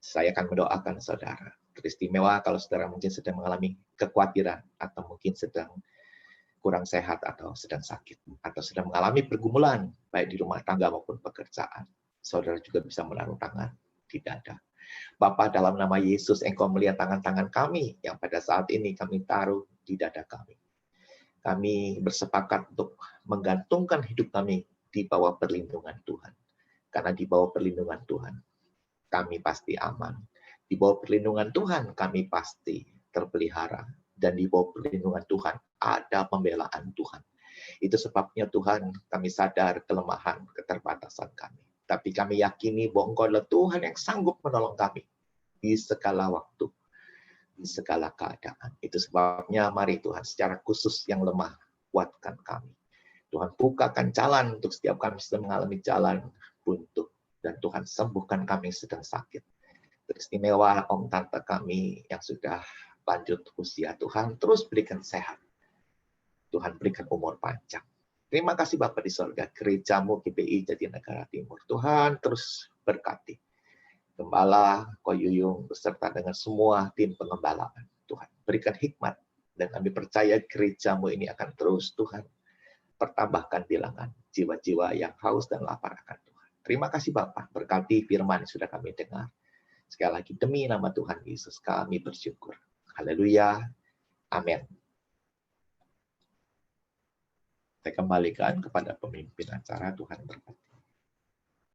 Saya akan mendoakan saudara. Teristimewa kalau saudara mungkin sedang mengalami kekhawatiran, atau mungkin sedang kurang sehat, atau sedang sakit, atau sedang mengalami pergumulan, baik di rumah tangga maupun pekerjaan. Saudara juga bisa menaruh tangan di dada. Bapa, dalam nama Yesus, Engkau melihat tangan-tangan kami yang pada saat ini kami taruh di dada kami. Kami bersepakat untuk menggantungkan hidup kami di bawah perlindungan Tuhan. Karena di bawah perlindungan Tuhan, kami pasti aman. Di bawah perlindungan Tuhan, kami pasti terpelihara. Dan di bawah perlindungan Tuhan, ada pembelaan Tuhan. Itu sebabnya Tuhan, kami sadar kelemahan, keterbatasan kami. Tapi kami yakini bahwa Engkau adalah Tuhan yang sanggup menolong kami di segala waktu, di segala keadaan. Itu sebabnya mari Tuhan, secara khusus yang lemah, kuatkan kami. Tuhan bukakan jalan untuk setiap kami sedang mengalami jalan buntu. Dan Tuhan sembuhkan kami yang sedang sakit. Teristimewa Om Tante kami yang sudah lanjut usia, Tuhan terus berikan sehat. Tuhan berikan umur panjang. Terima kasih Bapak di sorga, gerejamu GPI Jatinegara Timur. Tuhan terus berkati. Gembala Koyuyung beserta dengan semua tim pengembalaan. Tuhan berikan hikmat. Dan kami percaya gerejamu ini akan terus Tuhan pertambahkan bilangan jiwa-jiwa yang haus dan lapar akan Tuhan. Terima kasih Bapak, berkati firman yang sudah kami dengar. Sekali lagi demi nama Tuhan Yesus kami bersyukur. Haleluya. Amin. Saya kembalikan kepada pemimpin acara. Tuhan berkati.